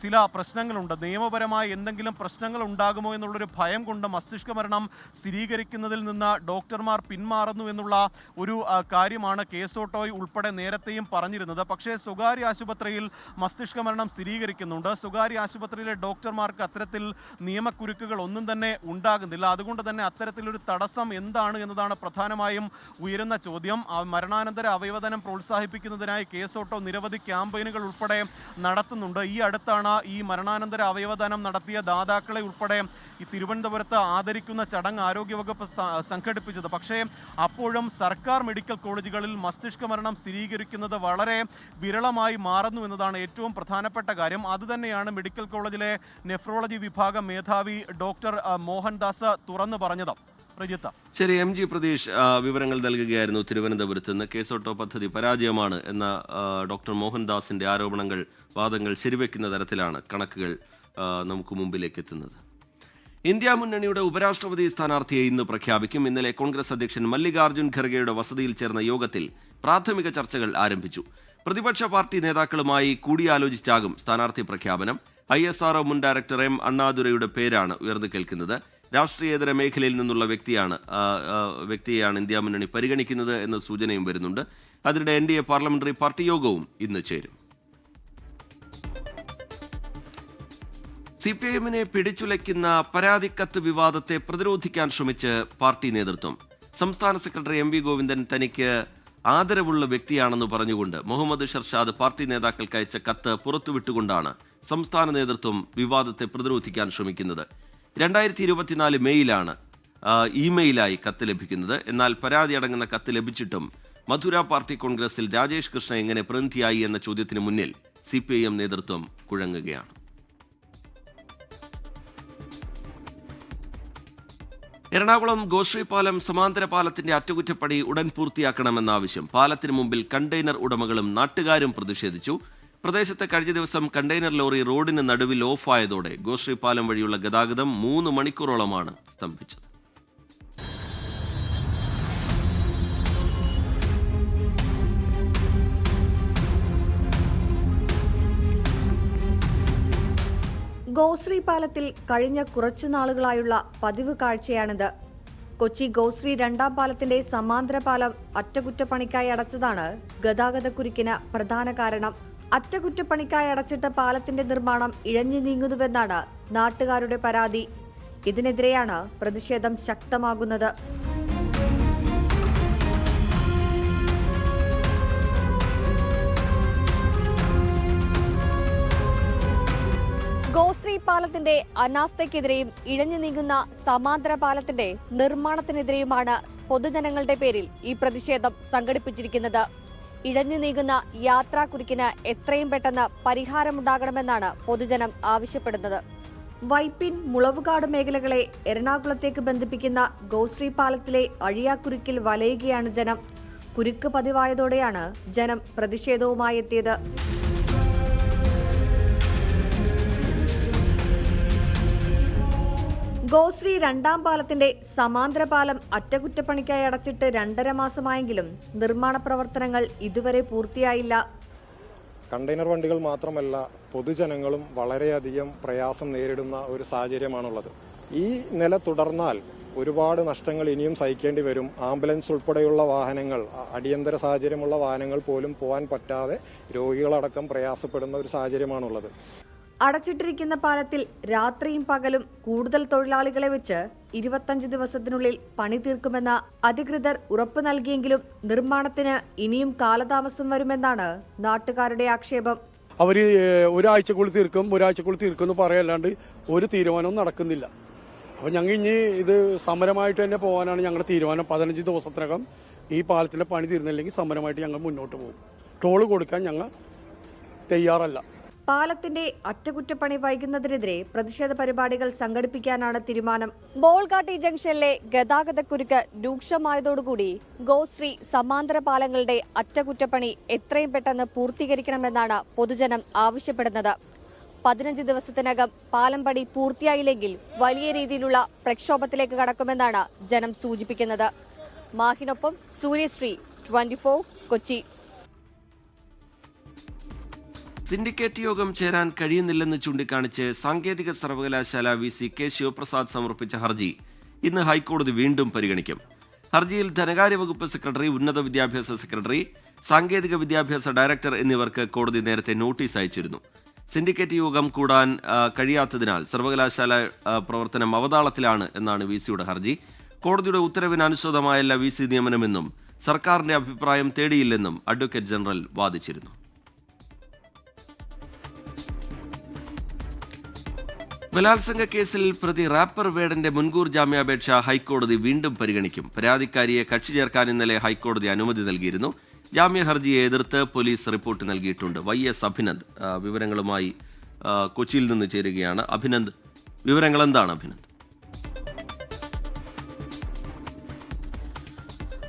Speaker 3: ചില പ്രശ്നങ്ങളുണ്ട്, നിയമപരമായ എന്തെങ്കിലും പ്രശ്നങ്ങൾ ഉണ്ടാകുമോ എന്നുള്ളൊരു ഭയം കൊണ്ട് മസ്തിഷ്ക മരണം സ്ഥിരീകരിക്കുന്നതിൽ നിന്ന് ഡോക്ടർമാർ പിന്മാറുന്നു എന്നുള്ള ഒരു കാര്യമാണ് കേസോട്ടോയ് ഉൾപ്പെടെ നേരത്തെയും പറഞ്ഞിരുന്നത്. പക്ഷേ സ്വകാര്യ ആശുപത്രിയിൽ മസ്തിഷ്ക മരണം സ്ഥിരീകരിക്കുന്നുണ്ട്. സ്വകാര്യ ആശുപത്രിയിലെ ഡോക്ടർമാർക്ക് അത്തരത്തിൽ നിയമക്കുരുക്കുകൾ ഒന്നും തന്നെ ഉണ്ടാകുന്നില്ല. അതുകൊണ്ട് തന്നെ അത്തരത്തിലൊരു തടസ്സം എന്താണ് എന്നതാണ് പ്രധാനമായും ഉയരുന്ന ചോദ്യം. മരണാനന്തര അവയവദാനം പ്രോത്സാഹിപ്പിക്കുന്നതിനായി കേസോട്ടോ നിരവധി ക്യാമ്പയിനുകൾ ഉൾപ്പെടെ നടത്തുന്നുണ്ട്. ഈ അടുത്താണ് ഈ മരണാനന്തര അവയവദാനം നടത്തിയ ദാതാക്കളെ ഉൾപ്പെടെ ഈ തിരുവനന്തപുരത്ത് ആദരിക്കുന്ന ചടങ്ങ് ആരോഗ്യവകുപ്പ് സംഘടിപ്പിച്ചത്. പക്ഷേ അപ്പോഴും സർക്കാർ മെഡിക്കൽ കോളേജുകളിൽ മസ്തിഷ്ക മരണം സ്ഥിരീകരിക്കുന്നത് വളരെ വിരളമായി മാറുന്നു എന്നതാണ് ഏറ്റവും പ്രധാനപ്പെട്ട കാര്യം. അതുതന്നെയാണ് മെഡിക്കൽ കോളേജിലെ നെഫ്രോളജി വിഭാഗം മേധാവി ഡോക്ടർ മോഹൻദാസ് തുറന്നു പറഞ്ഞത്. പ്രജിത്ത.
Speaker 1: ശരി, MG പ്രതീഷ് വിവരങ്ങൾ നൽകുകയായിരുന്നു തിരുവനന്തപുരത്ത് നിന്ന്. കേസോട്ടോ പദ്ധതി പരാജയമാണ് എന്ന ഡോക്ടർ മോഹൻദാസിന്റെ ആരോപണങ്ങൾ, വാദങ്ങൾ ശരിവെക്കുന്ന തരത്തിലാണ് കണക്കുകൾ നമുക്ക് മുമ്പിലേക്ക് എത്തുന്നത്. ഇന്ത്യ മുന്നണിയുടെ ഉപരാഷ്ട്രപതി സ്ഥാനാർത്ഥിയെ ഇന്ന് പ്രഖ്യാപിക്കും. ഇന്നലെ കോൺഗ്രസ് അധ്യക്ഷൻ മല്ലികാർജ്ജുൻ ഖർഗെയുടെ വസതിയിൽ ചേർന്ന യോഗത്തിൽ പ്രാഥമിക ചർച്ചകൾ ആരംഭിച്ചു. പ്രതിപക്ഷ പാർട്ടി നേതാക്കളുമായി കൂടിയാലോചിച്ചാകും സ്ഥാനാർത്ഥി പ്രഖ്യാപനം. ISRO മുൻ ഡയറക്ടർ M അണ്ണാദുരൈയുടെ പേരാണ് ഉയർന്നു കേൾക്കുന്നത്. രാഷ്ട്രീയേതര മേഖലയിൽ നിന്നുള്ള വ്യക്തിയെയാണ് ഇന്ത്യ മുന്നണി പരിഗണിക്കുന്നത് എന്ന സൂചനയും വരുന്നുണ്ട്. അതിനിടെ NDA പാർലമെന്ററി പാർട്ടി യോഗവും ഇന്ന് ചേരും. CPIM-നെ പിടിച്ചുലയ്ക്കുന്ന പരാതിക്കത്ത് വിവാദത്തെ പ്രതിരോധിക്കാൻ ശ്രമിച്ച് പാർട്ടി നേതൃത്വം. സംസ്ഥാന സെക്രട്ടറി MV ഗോവിന്ദൻ തനിക്ക് ആദരവുള്ള വ്യക്തിയാണെന്ന് പറഞ്ഞുകൊണ്ട് മുഹമ്മദ് ഷർഷാദ് പാർട്ടി നേതാക്കൾക്ക് അയച്ച കത്ത് പുറത്തുവിട്ടുകൊണ്ടാണ് സംസ്ഥാന നേതൃത്വം വിവാദത്തെ പ്രതിരോധിക്കാൻ ശ്രമിക്കുന്നത്. 2024 മെയ്യിലാണ് ഇമെയിലായി കത്ത് ലഭിക്കുന്നത്. എന്നാൽ പരാതി അടങ്ങുന്ന കത്ത് ലഭിച്ചിട്ടും മധുര പാർട്ടി കോൺഗ്രസിൽ രാജേഷ് കൃഷ്ണ എങ്ങനെ പ്രതിനിധിയായി എന്ന ചോദ്യത്തിന് മുന്നിൽ CPIM നേതൃത്വം കുഴങ്ങുകയാണ്. എറണാകുളം ഗോശ്രീ പാലം സമാന്തര പാലത്തിന്റെ അറ്റകുറ്റപ്പണി ഉടൻ പൂർത്തിയാക്കണമെന്ന ആവശ്യം. പാലത്തിന് മുമ്പിൽ കണ്ടെയ്നർ ഉടമകളും നാട്ടുകാരും പ്രതിഷേധിച്ചു. പ്രദേശത്ത് കഴിഞ്ഞ ദിവസം കണ്ടെയ്നർ ലോറി റോഡിന് നടുവിൽ ഓഫായതോടെ ഗോശ്രീ പാലം വഴിയുള്ള ഗതാഗതം 3 മണിക്കൂറോളമാണ് സ്തംഭിച്ചത്.
Speaker 10: ഗോശ്രീ പാലത്തിൽ കഴിഞ്ഞ കുറച്ചു നാളുകളായുള്ള പതിവ് കാഴ്ചയാണിത്. കൊച്ചി ഗോശ്രീ 2ാം പാലത്തിന്റെ സമാന്തര പാലം അറ്റകുറ്റപ്പണിക്കായി അടച്ചതാണ് ഗതാഗതക്കുരുക്കിന് പ്രധാന കാരണം. അറ്റകുറ്റപ്പണിക്കായി അടച്ചിട്ട പാലത്തിന്റെ നിർമ്മാണം ഇഴഞ്ഞു നീങ്ങുന്നുവെന്നാണ് നാട്ടുകാരുടെ പരാതി. ഇതിനെതിരെയാണ് പ്രതിഷേധം ശക്തമാകുന്നത്. ഗോശ്രീ പാലത്തിന്റെ അനാസ്ഥയ്ക്കെതിരെയും ഇഴഞ്ഞു നീങ്ങുന്ന സമാന്തര പാലത്തിന്റെ നിർമ്മാണത്തിനെതിരെയുമാണ് പൊതുജനങ്ങളുടെ പേരിൽ ഈ പ്രതിഷേധം സംഘടിപ്പിച്ചിരിക്കുന്നത്. ഇഴഞ്ഞു നീങ്ങുന്ന യാത്രാക്കുരുക്കിന് എത്രയും പെട്ടെന്ന് പരിഹാരമുണ്ടാകണമെന്നാണ് പൊതുജനം ആവശ്യപ്പെടുന്നത്. വൈപ്പിൻ, മുളവുകാട് മേഖലകളെ എറണാകുളത്തേക്ക് ബന്ധിപ്പിക്കുന്ന ഗോശ്രീ പാലത്തിലെ അഴിയാക്കുരുക്കിൽ വലയുകയാണ് ജനം. കുരുക്ക് പതിവായതോടെയാണ് ജനം പ്രതിഷേധവുമായി എത്തിയത്. ഗോശ്രീ 2ാം പാലത്തിന്റെ സമാന്തര പാലം അറ്റകുറ്റപ്പണിക്കായി അടച്ചിട്ട് 2.5 മാസമായെങ്കിലും നിർമ്മാണ പ്രവർത്തനങ്ങൾ ഇതുവരെ പൂർത്തിയായില്ല.
Speaker 11: കണ്ടെയ്നർ വണ്ടികൾ മാത്രമല്ല, പൊതുജനങ്ങളും വളരെയധികം പ്രയാസം നേരിടുന്ന ഒരു സാഹചര്യമാണുള്ളത്. ഈ നില തുടർന്നാൽ ഒരുപാട് നഷ്ടങ്ങൾ ഇനിയും സഹിക്കേണ്ടി വരും. ആംബുലൻസ് ഉൾപ്പെടെയുള്ള വാഹനങ്ങൾ, അടിയന്തര സാഹചര്യമുള്ള വാഹനങ്ങൾ പോലും പോകാൻ പറ്റാതെ രോഗികളടക്കം പ്രയാസപ്പെടുന്ന ഒരു സാഹചര്യമാണുള്ളത്.
Speaker 10: അടച്ചിട്ടിരിക്കുന്ന പാലത്തിൽ രാത്രിയും പകലും കൂടുതൽ തൊഴിലാളികളെ വെച്ച് 25 ദിവസത്തിനുള്ളിൽ പണി തീർക്കുമെന്ന് അധികൃതർ ഉറപ്പു നൽകിയെങ്കിലും നിർമ്മാണത്തിന് ഇനിയും കാലതാമസം വരുമെന്നാണ് നാട്ടുകാരുടെ ആക്ഷേപം.
Speaker 12: അവർ ഒരാഴ്ചക്കുള്ളിൽ തീർക്കും എന്ന് പറയല്ലാണ്ട് ഒരു തീരുമാനവും നടക്കുന്നില്ല. അപ്പോൾ ഞങ്ങൾ ഇനി ഇത് സമരമായിട്ട് തന്നെ പോകാനാണ് ഞങ്ങളുടെ തീരുമാനം. 15 ദിവസത്തിനകം ഈ പാലത്തിന്റെ പണി തീർന്നില്ലെങ്കിൽ സമരമായിട്ട് ഞങ്ങൾ മുന്നോട്ട് പോകും. ടോള് കൊടുക്കാൻ ഞങ്ങൾ തയ്യാറല്ല.
Speaker 10: പാലത്തിന്റെ അറ്റകുറ്റപ്പണി വൈകുന്നതിനെതിരെ പ്രതിഷേധ പരിപാടികൾ സംഘടിപ്പിക്കാനാണ് തീരുമാനം. ബോൾഗാട്ടി ജംഗ്ഷനിലെ ഗതാഗതക്കുരുക്ക് രൂക്ഷമായതോടുകൂടി ഗോശ്രീ സമാന്തര പാലങ്ങളുടെ അറ്റകുറ്റപ്പണി എത്രയും പെട്ടെന്ന് പൂർത്തീകരിക്കണമെന്നാണ് പൊതുജനം ആവശ്യപ്പെടുന്നത്. 15 ദിവസത്തിനകം പാലം പണി പൂർത്തിയായില്ലെങ്കിൽ വലിയ രീതിയിലുള്ള പ്രക്ഷോഭത്തിലേക്ക് കടക്കുമെന്നാണ് ജനം സൂചിപ്പിക്കുന്നത്. മാഹിനൊപ്പം സൂര്യശ്രീ, 24 കൊച്ചി.
Speaker 1: സിൻഡിക്കേറ്റ് യോഗം ചേരാൻ കഴിയുന്നില്ലെന്ന് ചൂണ്ടിക്കാണിച്ച് സാങ്കേതിക സർവകലാശാല VC കെ ശിവപ്രസാദ് സമർപ്പിച്ച ഹർജി ഇന്ന് ഹൈക്കോടതി വീണ്ടും പരിഗണിക്കും. ഹർജിയിൽ ധനകാര്യ വകുപ്പ് സെക്രട്ടറി, ഉന്നത വിദ്യാഭ്യാസ സെക്രട്ടറി, സാങ്കേതിക വിദ്യാഭ്യാസ ഡയറക്ടർ എന്നിവർക്ക് കോടതി നേരത്തെ നോട്ടീസ് അയച്ചിരുന്നു. സിൻഡിക്കേറ്റ് യോഗം കൂടാൻ കഴിയാത്തതിനാൽ സർവകലാശാല പ്രവർത്തനം അവതാളത്തിലാണ് എന്നാണ് VCയുടെ ഹർജി. കോടതിയുടെ ഉത്തരവിന് അനുസൃതമായല്ല VC നിയമനമെന്നും സർക്കാരിന്റെ അഭിപ്രായം തേടിയില്ലെന്നും അഡ്വക്കേറ്റ് ജനറൽ വാദിച്ചിരുന്നു. ബലാത്സംഗ കേസിൽ പ്രതി റാപ്പർ വേടന്റെ മുൻകൂർ ജാമ്യാപേക്ഷ ഹൈക്കോടതി വീണ്ടും പരിഗണിക്കും. പരാതിക്കാരിയെ കക്ഷി ചേർക്കാൻ ഇന്നലെ ഹൈക്കോടതി അനുമതി നൽകിയിരുന്നു. ജാമ്യ ഹർജിയെ എതിർത്ത് പോലീസ് റിപ്പോർട്ട് നൽകിയിട്ടുണ്ട്. YS അഭിനന്ദ് വിവരങ്ങളുമായി കൊച്ചിയിൽ നിന്ന് ചേരുകയാണ്. അഭിനന്ദ്, വിവരങ്ങൾ എന്താണ് അഭിനന്ദ്?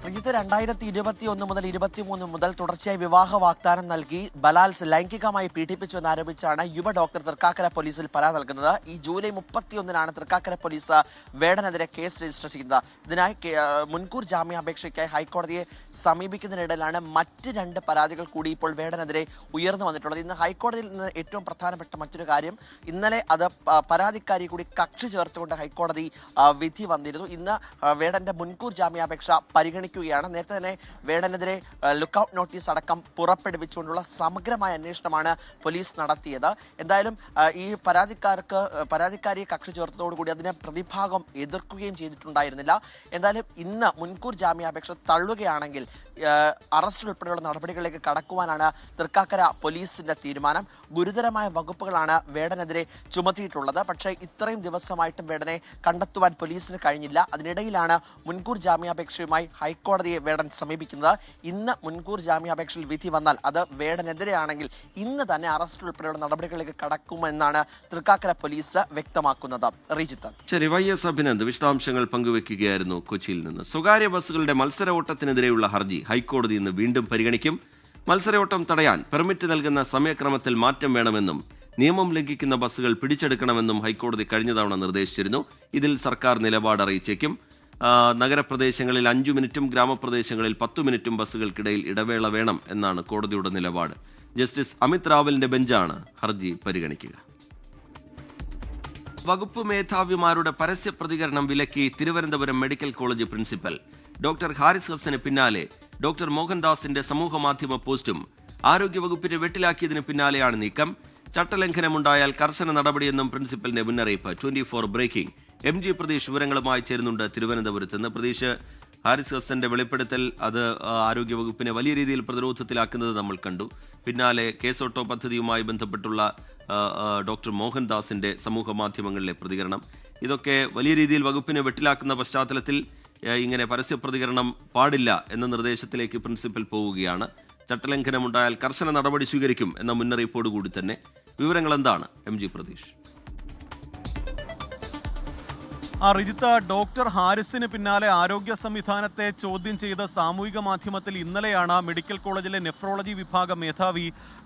Speaker 13: രഞ്ജിത്ത്, 2021 മുതൽ 23 മുതൽ തുടർച്ചയായി വിവാഹ വാഗ്ദാനം നൽകി ലൈംഗികമായി പീഡിപ്പിച്ചു എന്നാരോപിച്ചാണ് യുവ ഡോക്ടർ തൃക്കാക്കര പോലീസിൽ പരാതി നൽകുന്നത്. ഈ ജൂലൈ 31 തൃക്കാക്കര പോലീസ് വേടനെതിരെ കേസ് രജിസ്റ്റർ ചെയ്യുന്നത്. ഇതിനായി മുൻകൂർ ജാമ്യാപേക്ഷയ്ക്കായി ഹൈക്കോടതിയെ സമീപിക്കുന്നതിനിടയിലാണ് മറ്റ് 2 പരാതികൾ കൂടി ഇപ്പോൾ വേടനെതിരെ ഉയർന്നു വന്നിട്ടുള്ളത്. ഇന്ന് ഹൈക്കോടതിയിൽ നിന്ന് ഏറ്റവും പ്രധാനപ്പെട്ട മറ്റൊരു കാര്യം, ഇന്നലെ അത് പരാതിക്കാരി കൂടി കക്ഷി ചേർത്തുകൊണ്ട് ഹൈക്കോടതി വിധി വന്നിരുന്നു. ഇന്ന് വേടന്റെ മുൻകൂർ ജാമ്യാപേക്ഷ പരിഗണിക്കുകയാണ്. നേരത്തെ തന്നെ വേടനെതിരെ ലുക്കൌട്ട് നോട്ടീസ് അടക്കം പുറപ്പെടുവിച്ചുകൊണ്ടുള്ള സമഗ്രമായ അന്വേഷണമാണ് പോലീസ് നടത്തിയത്. എന്തായാലും ഈ പരാതിക്കാരിയെ കക്ഷി ചേർത്തതോടുകൂടി അതിനെ പ്രതിഭാഗം എതിർക്കുകയും ചെയ്തിട്ടുണ്ടായിരുന്നില്ല. എന്തായാലും ഇന്ന് മുൻകൂർ ജാമ്യാപേക്ഷ തള്ളുകയാണെങ്കിൽ അറസ്റ്റ് ഉൾപ്പെടെയുള്ള നടപടികളിലേക്ക് കടക്കുവാനാണ് തൃക്കാക്കര പോലീസിന്റെ തീരുമാനം. ഗുരുതരമായ വകുപ്പുകളാണ് വേടനെതിരെ ചുമത്തിയിട്ടുള്ളത്. പക്ഷേ ഇത്രയും ദിവസമായിട്ടും വേടനെ കണ്ടെത്തുവാൻ പോലീസിന് കഴിഞ്ഞില്ല. അതിനിടയിലാണ് മുൻകൂർ ജാമ്യാപേക്ഷയുമായി ഹൈക്കോടതിയെ വേടൻ സമീപിക്കുന്നത്. ഇന്ന് മുൻകൂർ ജാമ്യാപേക്ഷയിൽ വിധി വന്നാൽ അത് വേടനെതിരെയാണെങ്കിൽ ഇന്ന് തന്നെ അറസ്റ്റ് ഉൾപ്പെടെയുള്ള നടപടികളിലേക്ക് കടക്കുമെന്നാണ് തൃക്കാക്കര പോലീസ് വ്യക്തമാക്കുന്നത്. റീജിത്ത്,
Speaker 1: ശരി. YS അഭിനന്ദ് വിശദാംശങ്ങൾ പങ്കുവെക്കുകയായിരുന്നു കൊച്ചിയിൽ നിന്ന്. സ്വകാര്യ ബസ്സുകളുടെ മത്സര ഓട്ടത്തിനെതിരെയുള്ള ഹർജി ഹൈക്കോടതി ഇന്ന് വീണ്ടും പരിഗണിക്കും. മത്സരയോട്ടം തടയാൻ പെർമിറ്റ് നൽകുന്ന സമയക്രമത്തിൽ മാറ്റം വേണമെന്നും നിയമം ലംഘിക്കുന്ന ബസ്സുകൾ പിടിച്ചെടുക്കണമെന്നും ഹൈക്കോടതി കഴിഞ്ഞ തവണ നിർദ്ദേശിച്ചിരുന്നു. ഇതിൽ സർക്കാർ നിലപാട് അറിയിച്ചേക്കും. നഗരപ്രദേശങ്ങളിൽ 5 മിനിറ്റും ഗ്രാമപ്രദേശങ്ങളിൽ 10 മിനിറ്റും ബസ്സുകൾക്കിടയിൽ ഇടവേള വേണം എന്നാണ് കോടതിയുടെ നിലപാട്. ജസ്റ്റിസ് അമിത് റാവലിന്റെ ബെഞ്ചാണ് ഹർജി പരിഗണിക്കുക. വകുപ്പ് മേധാവിമാരുടെ പരസ്യ പ്രതികരണം വിലക്കി Thiruvananthapuram medical college principal. Doctor Haris ഹസന് പിന്നാലെ ഡോക്ടർ മോഹൻദാസിന്റെ സമൂഹമാധ്യമ പോസ്റ്റും ആരോഗ്യവകുപ്പിനെ വെട്ടിലാക്കിയതിന് പിന്നാലെയാണ് നീക്കം. ചട്ടലംഘനമുണ്ടായാൽ കർശന നടപടിയെന്നും പ്രിൻസിപ്പലിന്റെ മുന്നറിയിപ്പ്. 24 ബ്രേക്കിംഗ്. MG പ്രതീഷ് വിവരങ്ങളുമായി ചേരുന്നുണ്ട് തിരുവനന്തപുരത്ത് നിന്ന്. പ്രതീഷ്, ഹാരിസ് ഹസന്റെ വെളിപ്പെടുത്തൽ അത് ആരോഗ്യവകുപ്പിനെ വലിയ രീതിയിൽ പ്രതിരോധത്തിലാക്കുന്നത് നമ്മൾ കണ്ടു. പിന്നാലെ കേസോട്ടോ പദ്ധതിയുമായി ബന്ധപ്പെട്ടുള്ള ഡോക്ടർ മോഹൻദാസിന്റെ സമൂഹ മാധ്യമങ്ങളിലെ പ്രതികരണം, ഇതൊക്കെ വലിയ രീതിയിൽ വകുപ്പിനെ വെട്ടിലാക്കുന്ന പശ്ചാത്തലത്തിൽ ഇങ്ങനെ പരസ്യ പ്രതികരണം പാടില്ല എന്ന നിർദ്ദേശത്തിലേക്ക് പ്രിൻസിപ്പൽ പോവുകയാണ്. ചട്ടലംഘനമുണ്ടായാൽ കർശന നടപടി സ്വീകരിക്കും എന്ന മുന്നറിയിപ്പോടു കൂടി തന്നെ. വിവരങ്ങൾ എന്താണ് MG പ്രതീഷ്?
Speaker 3: റിജിത്ത, ഡോക്ടർ ഹാരിസിന് പിന്നാലെ ആരോഗ്യ സംവിധാനത്തെ ചോദ്യം ചെയ്ത് സാമൂഹിക മാധ്യമത്തിൽ ഇന്നലെയാണ് മെഡിക്കൽ കോളേജിലെ നെഫ്രോളജി വിഭാഗം മേധാവി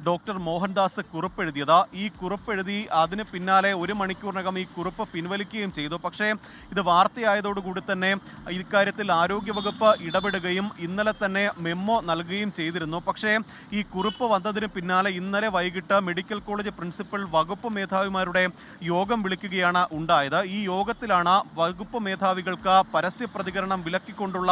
Speaker 3: ഡോക്ടർ മോഹൻദാസ് കുറിപ്പെഴുതിയത്. ഈ കുറിപ്പെഴുതി അതിന് പിന്നാലെ 1 മണിക്കൂറിനകം ഈ കുറിപ്പ് പിൻവലിക്കുകയും ചെയ്തു. പക്ഷേ ഇത് വാർത്തയായതോടുകൂടി തന്നെ ഇക്കാര്യത്തിൽ ആരോഗ്യവകുപ്പ് ഇടപെടുകയും ഇന്നലെ തന്നെ മെമ്മോ നൽകുകയും ചെയ്തിരുന്നു. പക്ഷേ ഈ കുറിപ്പ് വന്നതിന് പിന്നാലെ ഇന്നലെ വൈകിട്ട് മെഡിക്കൽ കോളേജ് പ്രിൻസിപ്പൽ, വകുപ്പ് മേധാവിമാരുടെ യോഗം വിളിക്കുകയാണ് ഉണ്ടായത്. ഈ യോഗത്തിലാണ് വകുപ്പ് മേധാവികൾക്ക് പരസ്യ പ്രതികരണം വിലക്കിക്കൊണ്ടുള്ള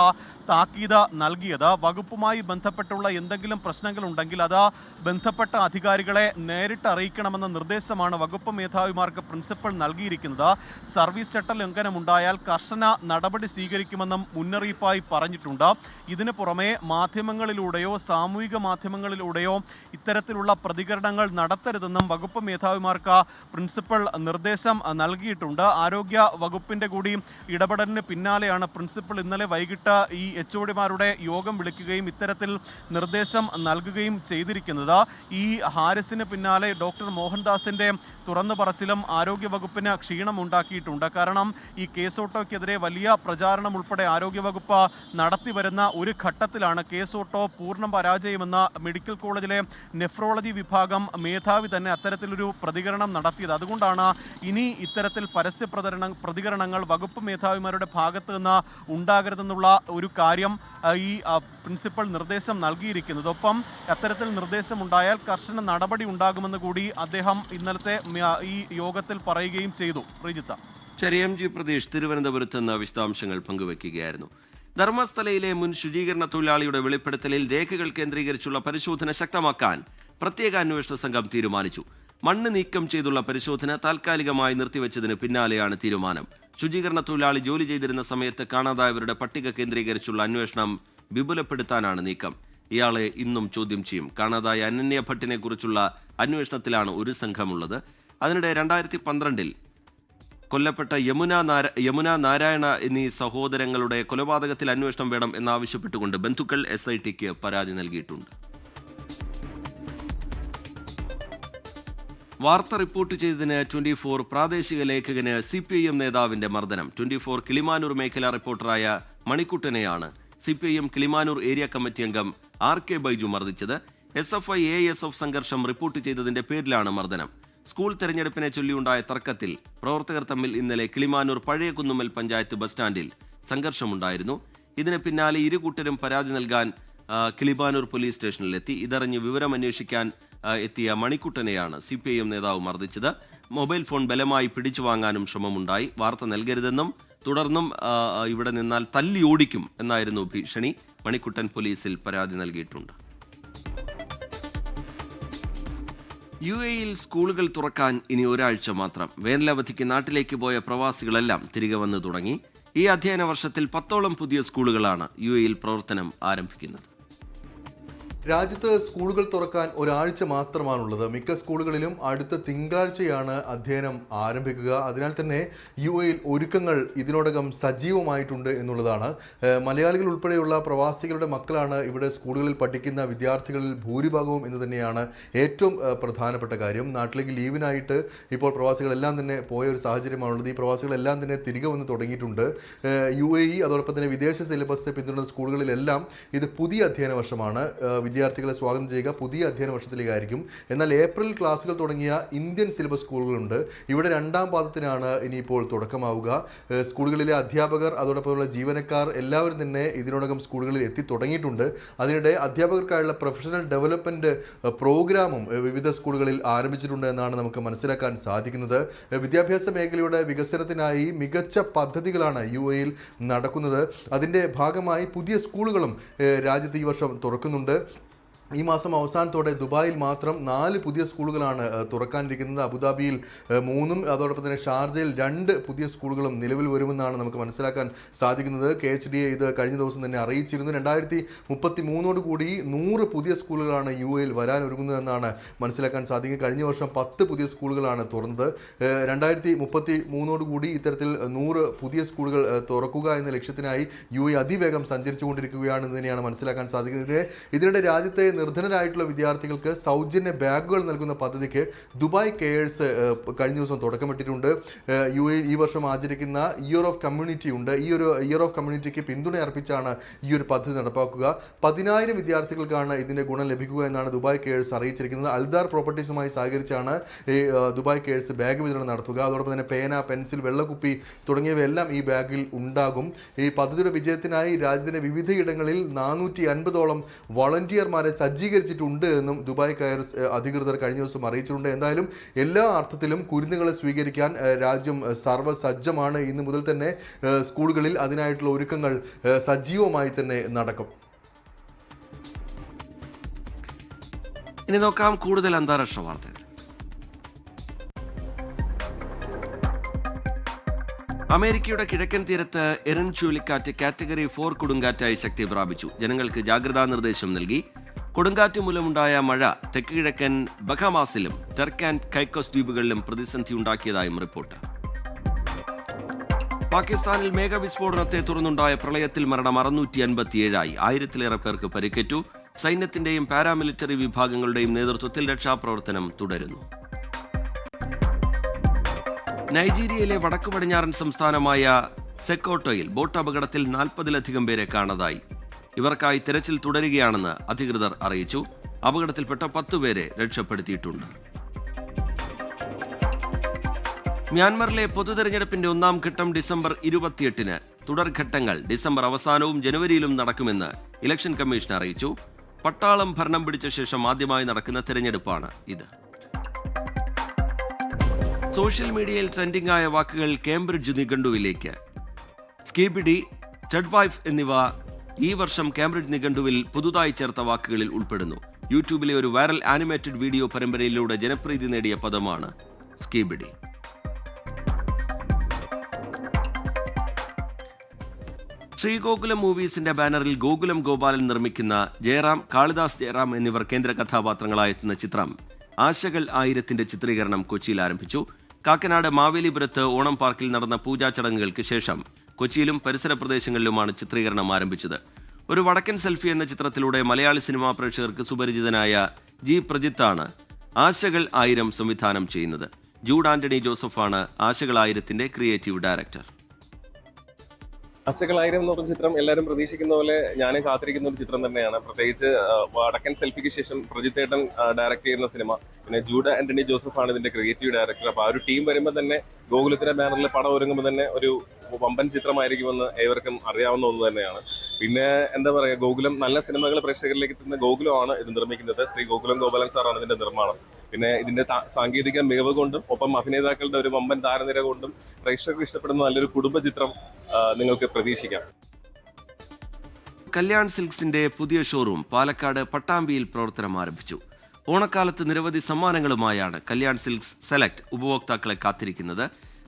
Speaker 3: താക്കീത് നൽകിയത്. വകുപ്പുമായി ബന്ധപ്പെട്ടുള്ള എന്തെങ്കിലും പ്രശ്നങ്ങളുണ്ടെങ്കിൽ അത് ബന്ധപ്പെട്ട അധികാരികളെ നേരിട്ട് അറിയിക്കണമെന്ന നിർദ്ദേശമാണ് വകുപ്പ് മേധാവിമാർക്ക് പ്രിൻസിപ്പൽ നൽകിയിരിക്കുന്നത്. സർവീസ് ചട്ട ലംഘനമുണ്ടായാൽ കർശന നടപടി സ്വീകരിക്കുമെന്നും മുന്നറിയിപ്പായി പറഞ്ഞിട്ടുണ്ട്. ഇതിനു പുറമെ മാധ്യമങ്ങളിലൂടെയോ സാമൂഹിക മാധ്യമങ്ങളിലൂടെയോ ഇത്തരത്തിലുള്ള പ്രതികരണങ്ങൾ നടത്തരുതെന്നും വകുപ്പ് മേധാവിമാർക്ക് പ്രിൻസിപ്പൽ നിർദ്ദേശം നൽകിയിട്ടുണ്ട്. ആരോഗ്യ വകുപ്പിന്റെ കൂടി ഇടപെടലിന് പിന്നാലെയാണ് പ്രിൻസിപ്പൽ ഇന്നലെ വൈകിട്ട് ഈ HODമാരുടെ യോഗം വിളിക്കുകയും ഇത്തരത്തിൽ നിർദ്ദേശം നൽകുകയും ചെയ്തിരിക്കുന്നത്. ഈ ഹാരിസിന് പിന്നാലെ ഡോക്ടർ മോഹൻദാസിന്റെ തുറന്നു പറച്ചിലും ആരോഗ്യവകുപ്പിന് ക്ഷീണമുണ്ടാക്കിയിട്ടുണ്ട്. കാരണം ഈ കേസോട്ടോയ്ക്കെതിരെ വലിയ പ്രചാരണം ഉൾപ്പെടെ ആരോഗ്യവകുപ്പ് നടത്തി വരുന്ന ഒരു ഘട്ടത്തിലാണ് കേസോട്ടോ പൂർണ്ണ പരാജയമെന്ന മെഡിക്കൽ കോളേജിലെ നെഫ്രോളജി വിഭാഗം മേധാവി തന്നെ അത്തരത്തിലൊരു പ്രതികരണം നടത്തിയത്. അതുകൊണ്ടാണ് ഇനി ഇത്തരത്തിൽ പരസ്യ പ്രതികരണങ്ങൾ വകുപ്പ് മേധാവിമാരുടെ ഭാഗത്ത് നിന്ന് ഉണ്ടാകരുതെന്നുള്ള ഒരു കാര്യം ഈ പ്രിൻസിപ്പൽ നിർദ്ദേശം നൽകിയിരിക്കുന്നത്. ഒപ്പം അത്തരത്തിൽ നിർദ്ദേശമുണ്ടായാൽ കർശന നടപടി ഉണ്ടാകുമെന്ന് കൂടി അദ്ദേഹം ഇന്നലത്തെ ഈ യോഗത്തിൽ പറയുകയും ചെയ്തു. ശ്രീജിത്ത്.
Speaker 1: ശരി, MG പ്രതീഷ് തിരുവനന്തപുരത്ത് നിന്ന് വിശദാംശങ്ങൾ പങ്കുവയ്ക്കുകയായിരുന്നു. ധർമ്മസ്ഥലയിലെ മുൻ ശുചീകരണ തൊഴിലാളിയുടെ വെളിപ്പെടുത്തലിൽ രേഖകൾ കേന്ദ്രീകരിച്ചുള്ള പരിശോധന ശക്തമാക്കാൻ പ്രത്യേക അന്വേഷണ സംഘം തീരുമാനിച്ചു. മണ്ണ് നീക്കം ചെയ്തുള്ള പരിശോധന താൽക്കാലികമായി നിർത്തിവെച്ചതിന് പിന്നാലെയാണ് തീരുമാനം. ശുചീകരണ തൊഴിലാളി ജോലി ചെയ്തിരുന്ന സമയത്ത് കാണാതായവരുടെ പട്ടിക കേന്ദ്രീകരിച്ചുള്ള അന്വേഷണം വിപുലപ്പെടുത്താനാണ് നീക്കം. ഇയാളെ ഇന്നും ചോദ്യം ചെയ്യും. കാണാതായ അനന്യ ഭട്ടിനെ കുറിച്ചുള്ള അന്വേഷണത്തിലാണ് ഒരു സംഘമുള്ളത്. അതിനിടെ 2012 കൊല്ലപ്പെട്ട യമുന നാരായണ എന്നീ സഹോദരങ്ങളുടെ കൊലപാതകത്തിൽ അന്വേഷണം വേണം എന്നാവശ്യപ്പെട്ടുകൊണ്ട് ബന്ധുക്കൾ SITക്ക് പരാതി നൽകിയിട്ടുണ്ട്. വാർത്ത റിപ്പോർട്ട് ചെയ്തതിന് 24 പ്രാദേശിക ലേഖകന് CPIM നേതാവിന്റെ മർദ്ദനം. 24 കിളിമാനൂർ മേഖലാ റിപ്പോർട്ടറായ മണിക്കുട്ടനെയാണ് CPIM കിളിമാനൂർ ഏരിയ കമ്മിറ്റി അംഗം RK ബൈജു മർദ്ദിച്ചത്. SFI ASF സംഘർഷം റിപ്പോർട്ട് ചെയ്തതിന്റെ പേരിലാണ് മർദ്ദനം. സ്കൂൾ തെരഞ്ഞെടുപ്പിനെ ചൊല്ലിയുണ്ടായ തർക്കത്തിൽ പ്രവർത്തകർ തമ്മിൽ ഇന്നലെ കിളിമാനൂർ പഴയ കുന്നുമ്മൽ പഞ്ചായത്ത് ബസ് സ്റ്റാൻഡിൽ സംഘർഷമുണ്ടായിരുന്നു. ഇതിന് പിന്നാലെ ഇരുകൂട്ടരും പരാതി നൽകാൻ കിളിമാനൂർ പോലീസ് സ്റ്റേഷനിലെത്തി. ഇതറിഞ്ഞ് വിവരമന്വേഷിക്കാൻ എത്തിയ മണിക്കുട്ടനെയാണ് CPIM നേതാവ് മർദ്ദിച്ചത്. മൊബൈൽ ഫോൺ ബലമായി പിടിച്ചു വാങ്ങാനും ശ്രമമുണ്ടായി. വാർത്ത നൽകരുതെന്നും തുടർന്നും ഇവിടെ നിന്നാൽ തല്ലി ഓടിക്കും എന്നായിരുന്നു ഭീഷണി. മണിക്കുട്ടൻ പോലീസിൽ പരാതി നൽകിയിട്ടുണ്ട്. UAEയിൽ സ്കൂളുകൾ തുറക്കാൻ ഇനി ഒരാഴ്ച മാത്രം. വേനലവധിക്ക് നാട്ടിലേക്ക് പോയ പ്രവാസികളെല്ലാം തിരികെ വന്നു തുടങ്ങി. ഈ അധ്യയന വർഷത്തിൽ 10ഓളം പുതിയ സ്കൂളുകളാണ് UAEയിൽ പ്രവർത്തനം ആരംഭിക്കുന്നത്.
Speaker 14: രാജ്യത്ത് സ്കൂളുകൾ തുറക്കാൻ ഒരാഴ്ച മാത്രമാണുള്ളത്. മിക്ക സ്കൂളുകളിലും അടുത്ത തിങ്കളാഴ്ചയാണ് അധ്യയനം ആരംഭിക്കുക. അതിനാൽ തന്നെ UAEയിൽ ഒരുക്കങ്ങൾ ഇതിനോടകം സജീവമായിട്ടുണ്ട് എന്നുള്ളതാണ്. മലയാളികൾ ഉൾപ്പെടെയുള്ള പ്രവാസികളുടെ മക്കളാണ് ഇവിടെ സ്കൂളുകളിൽ പഠിക്കുന്ന വിദ്യാർത്ഥികളിൽ ഭൂരിഭാഗവും എന്ന് തന്നെയാണ് ഏറ്റവും പ്രധാനപ്പെട്ട കാര്യം. നാട്ടിലേക്ക് ലീവിനായിട്ട് ഇപ്പോൾ പ്രവാസികളെല്ലാം തന്നെ പോയ ഒരു സാഹചര്യമാണുള്ളത്. ഈ പ്രവാസികളെല്ലാം തന്നെ തിരികെ വന്ന് തുടങ്ങിയിട്ടുണ്ട്. UAE അതോടൊപ്പം തന്നെ വിദേശ സിലബസ് പിന്തുടരുന്ന സ്കൂളുകളിലെല്ലാം ഇത് പുതിയ അധ്യയന വർഷമാണ്. വിദ്യാർത്ഥികളെ സ്വാഗതം ചെയ്യുക പുതിയ അധ്യയന വർഷത്തിലേക്കായിരിക്കും. എന്നാൽ ഏപ്രിൽ ക്ലാസുകൾ തുടങ്ങിയ ഇന്ത്യൻ സിലബസ് സ്കൂളുകളുണ്ട്. ഇവിടെ 2ാം പാദത്തിനാണ് ഇനിയിപ്പോൾ തുടക്കമാവുക. സ്കൂളുകളിലെ അധ്യാപകർ അതോടൊപ്പമുള്ള ജീവനക്കാർ എല്ലാവരും തന്നെ ഇതിനോടകം സ്കൂളുകളിൽ എത്തി തുടങ്ങിയിട്ടുണ്ട്. അതിനിടെ അധ്യാപകർക്കായുള്ള പ്രൊഫഷണൽ ഡെവലപ്മെൻറ്റ് പ്രോഗ്രാമും വിവിധ സ്കൂളുകളിൽ ആരംഭിച്ചിട്ടുണ്ട് എന്നാണ് നമുക്ക് മനസ്സിലാക്കാൻ സാധിക്കുന്നത്. വിദ്യാഭ്യാസ മേഖലയുടെ വികസനത്തിനായി മികച്ച പദ്ധതികളാണ് UAEയിൽ നടക്കുന്നത്. അതിൻ്റെ ഭാഗമായി പുതിയ സ്കൂളുകളും രാജ്യത്ത് ഈ വർഷം തുറക്കുന്നുണ്ട്. ഈ മാസം അവസാനത്തോടെ ദുബായിൽ മാത്രം 4 പുതിയ സ്കൂളുകളാണ് തുറക്കാനിരിക്കുന്നത്. അബുദാബിയിൽ 3 അതോടൊപ്പം തന്നെ ഷാർജയിൽ 2 പുതിയ സ്കൂളുകളും നിലവിൽ വരുമെന്നാണ് നമുക്ക് മനസ്സിലാക്കാൻ സാധിക്കുന്നത്. KHDA ഇത് കഴിഞ്ഞ ദിവസം തന്നെ അറിയിച്ചിരുന്നു. 2033 കൂടി 100 പുതിയ സ്കൂളുകളാണ് UAEയിൽ വരാൻ ഒരുങ്ങുന്നതെന്നാണ് മനസ്സിലാക്കാൻ സാധിക്കുന്നത്. കഴിഞ്ഞ വർഷം 10 പുതിയ സ്കൂളുകളാണ് തുറന്നത്. 2033 കൂടി ഇത്തരത്തിൽ 100 പുതിയ സ്കൂളുകൾ തുറക്കുക എന്ന ലക്ഷ്യത്തിനായി UAE അതിവേഗം സഞ്ചരിച്ചുകൊണ്ടിരിക്കുകയാണെന്ന് തന്നെയാണ് മനസ്സിലാക്കാൻ സാധിക്കുന്നത്. ഇതിനിടെ രാജ്യത്തെ നിർധനരായിട്ടുള്ള വിദ്യാർത്ഥികൾക്ക് സൗജന്യ ബാഗുകൾ നൽകുന്ന പദ്ധതിക്ക് ദുബായ് കെയേഴ്സ് കഴിഞ്ഞ ദിവസം തുടക്കമിട്ടിട്ടുണ്ട്. UAE ഈ വർഷം ആചരിക്കുന്ന ഇയർ ഓഫ് കമ്മ്യൂണിറ്റി ഉണ്ട്. ഈ ഒരു ഇയർ ഓഫ് കമ്മ്യൂണിറ്റിക്ക് പിന്തുണ അർപ്പിച്ചാണ് ഈ ഒരു പദ്ധതി നടപ്പാക്കുക. 10,000 വിദ്യാർത്ഥികൾക്കാണ് ഇതിന്റെ ഗുണം ലഭിക്കുക എന്നാണ് ദുബായ് കെയേഴ്സ് അറിയിച്ചിരിക്കുന്നത്. അൽദാർ പ്രോപ്പർട്ടീസുമായി സഹകരിച്ചാണ് ഈ ദുബായ് കെയേഴ്സ് ബാഗ് വിതരണം നടത്തുക. അതോടൊപ്പം തന്നെ പേന, പെൻസിൽ, വെള്ളക്കുപ്പി തുടങ്ങിയവയെല്ലാം ഈ ബാഗിൽ ഉണ്ടാകും. ഈ പദ്ധതിയുടെ വിജയത്തിനായി രാജ്യത്തിന്റെ വിവിധയിടങ്ങളിൽ 450ഓളം വോളണ്ടിയർമാരെ സജ്ജീകരിച്ചിട്ടുണ്ട് എന്നും ദുബായ് കെയേഴ്സ് അധികൃതർ കഴിഞ്ഞ ദിവസം അറിയിച്ചിട്ടുണ്ട്. എന്തായാലും എല്ലാ അർത്ഥത്തിലും കുരുന്നുകളെ സ്വീകരിക്കാൻ രാജ്യം സർവ്വസജ്ജമാണ്. ഇന്ന് മുതൽ തന്നെ സ്കൂളുകളിൽ അതിനായിട്ടുള്ള ഒരുക്കങ്ങൾ സജീവമായി തന്നെ നടക്കും.
Speaker 1: ഇനി നോക്കാം കൂടുതൽ അന്താരാഷ്ട്ര വാർത്തകൾ. അമേരിക്കയുടെ കിഴക്കൻ തീരത്ത് എറിൻ ചുഴലിക്കാറ്റ് കാറ്റഗറി 4 കൊടുങ്കാറ്റായി ശക്തി പ്രാപിച്ചു. ജനങ്ങൾക്ക് ജാഗ്രതാ നിർദ്ദേശം നൽകി. കൊടുങ്കാറ്റ് മൂലമുണ്ടായ മഴ തെക്ക് കിഴക്കൻ ബഹാമാസിലും ടർക്ക് ആൻഡ് കൈക്കോസ് ദ്വീപുകളിലും പ്രതിസന്ധിയുണ്ടാക്കിയതായും റിപ്പോർട്ട്. പാകിസ്ഥാനിൽ മേഘവിസ്ഫോടനത്തെ തുടർന്നുണ്ടായ പ്രളയത്തിൽ മരണം 657ആയി. 1000-ലേറെ പേർക്ക് പരിക്കേറ്റു. സൈന്യത്തിന്റെയും പാരാമിലിറ്ററി വിഭാഗങ്ങളുടെയും നേതൃത്വത്തിൽ രക്ഷാപ്രവർത്തനം തുടരുന്നു. നൈജീരിയയിലെ വടക്കു പടിഞ്ഞാറൻ സംസ്ഥാനമായ സെക്കോട്ടോയിൽ ബോട്ട് അപകടത്തിൽ 40-ലധികം പേരെ കാണാതായി. ഇവർക്കായി തെരച്ചിൽ തുടരുകയാണെന്ന് അധികൃതർ അറിയിച്ചു. അപകടത്തിൽപ്പെട്ട 10 പേരെ രക്ഷപ്പെടുത്തിയിട്ടുണ്ട്. മ്യാൻമറിലെ പൊതുതെരഞ്ഞെടുപ്പിന്റെ 1-ാം ഘട്ടം ഡിസംബർ 28-ന്. തുടർഘട്ടങ്ങൾ ഡിസംബർ അവസാനവും ജനുവരിയിലും നടക്കുമെന്ന് ഇലക്ഷൻ കമ്മീഷൻ അറിയിച്ചു. പട്ടാളം ഭരണം പിടിച്ച ശേഷം ആദ്യമായി നടക്കുന്ന തെരഞ്ഞെടുപ്പാണ് ഇത്. സോഷ്യൽ മീഡിയയിൽ ട്രെൻഡിംഗ് ആയ വാക്കുകൾ കേംബ്രിഡ്ജ് നിഘണ്ടുവിലേക്ക്. സ്കീബിഡി, ടെഡ്വൈഫ് എന്നിവ ഈ വർഷം കേംബ്രിഡ്ജ് നിഘണ്ടുവിൽ പുതുതായി ചേർത്ത വാക്കുകളിൽ ഉൾപ്പെടുന്നു. യൂട്യൂബിലെ ഒരു വൈറൽ ആനിമേറ്റഡ് വീഡിയോ പരമ്പരയിലൂടെ ജനപ്രീതി നേടിയ പദമാണ് സ്കീബിഡി. ശ്രീഗോകുലം മൂവീസിന്റെ ബാനറിൽ ഗോകുലം ഗോപാലൻ നിർമ്മിക്കുന്ന ജയറാം, കാളിദാസ് ജയറാം എന്നിവർ കേന്ദ്ര കഥാപാത്രങ്ങളായെത്തുന്ന ചിത്രം ആശകൾ 1000ന്റെ ചിത്രീകരണം കൊച്ചിയിൽ ആരംഭിച്ചു. കാക്കനാട് മാവേലിപുരത്ത് ഓണം പാർക്കിൽ നടന്ന പൂജാ ചടങ്ങുകൾക്ക് ശേഷം കൊച്ചിയിലും പരിസര പ്രദേശങ്ങളിലുമാണ് ചിത്രീകരണം ആരംഭിച്ചത്. ഒരു വടക്കൻ സെൽഫി എന്ന ചിത്രത്തിലൂടെ മലയാളി സിനിമാ പ്രേക്ഷകർക്ക് സുപരിചിതനായ ജി പ്രജിത്താണ് ആശകൾ 1000 സംവിധാനം ചെയ്യുന്നത്. ജൂഡ് ആന്റണി ജോസഫാണ് ആശകൾ 1000ന്റെ ക്രിയേറ്റീവ് ഡയറക്ടർ.
Speaker 15: ആശകൾ 1000 എന്ന് പറഞ്ഞ ചിത്രം എല്ലാവരും പ്രതീക്ഷിക്കുന്ന പോലെ ഞാനും കാത്തിരിക്കുന്ന ഒരു ചിത്രം തന്നെയാണ്. പ്രത്യേകിച്ച് വടക്കൻ സെൽഫിക്ക് ശേഷം പ്രജിത്തേട്ടൻ ഡയറക്ട് ചെയ്യുന്ന സിനിമ, പിന്നെ ജൂഡ് ആന്റണി ജോസഫാണ് ഇതിന്റെ ക്രിയേറ്റീവ് ഡയറക്ടർ. അപ്പൊ ആ ഒരു ടീം വരുമ്പോൾ തന്നെ ഗോകുലത്തിന്റെ ബാനറിൽ പടം ഒരുങ്ങുമ്പോൾ തന്നെ ഒരു വമ്പൻ ചിത്രമായിരിക്കുമെന്ന് ഏവർക്കും അറിയാവുന്ന ഒന്ന് തന്നെയാണ്. പിന്നെ എന്താ പറയുക, ഗോകുലം നല്ല സിനിമകൾ പ്രേക്ഷകരിലേക്ക് എത്തുന്ന ഗോകുലമാണ് ഇത് നിർമ്മിക്കുന്നത്. ശ്രീ ഗോകുലം ഗോപാലൻ സാറാണ് ഇതിന്റെ നിർമ്മാണം. പിന്നെ ഇതിന്റെ സാങ്കേതിക മികവ് കൊണ്ടും ഒപ്പം അഭിനേതാക്കളുടെ ഒരു വമ്പൻ താരനിര കൊണ്ടും പ്രേക്ഷകർക്ക് ഇഷ്ടപ്പെടുന്ന നല്ലൊരു കുടുംബ ചിത്രം നിങ്ങൾക്ക് പ്രതീക്ഷിക്കാം.
Speaker 1: കല്യാൺ സിൽക്സിന്റെ പുതിയ ഷോറൂം പാലക്കാട് പട്ടാമ്പിയിൽ പ്രവർത്തനം ആരംഭിച്ചു. ഓണക്കാലത്ത് നിരവധി സമ്മാനങ്ങളുമായാണ് കല്യാൺ സിൽക്സ് സെലക്ട് ഉപഭോക്താക്കളെ കാത്തിരിക്കുന്നത്.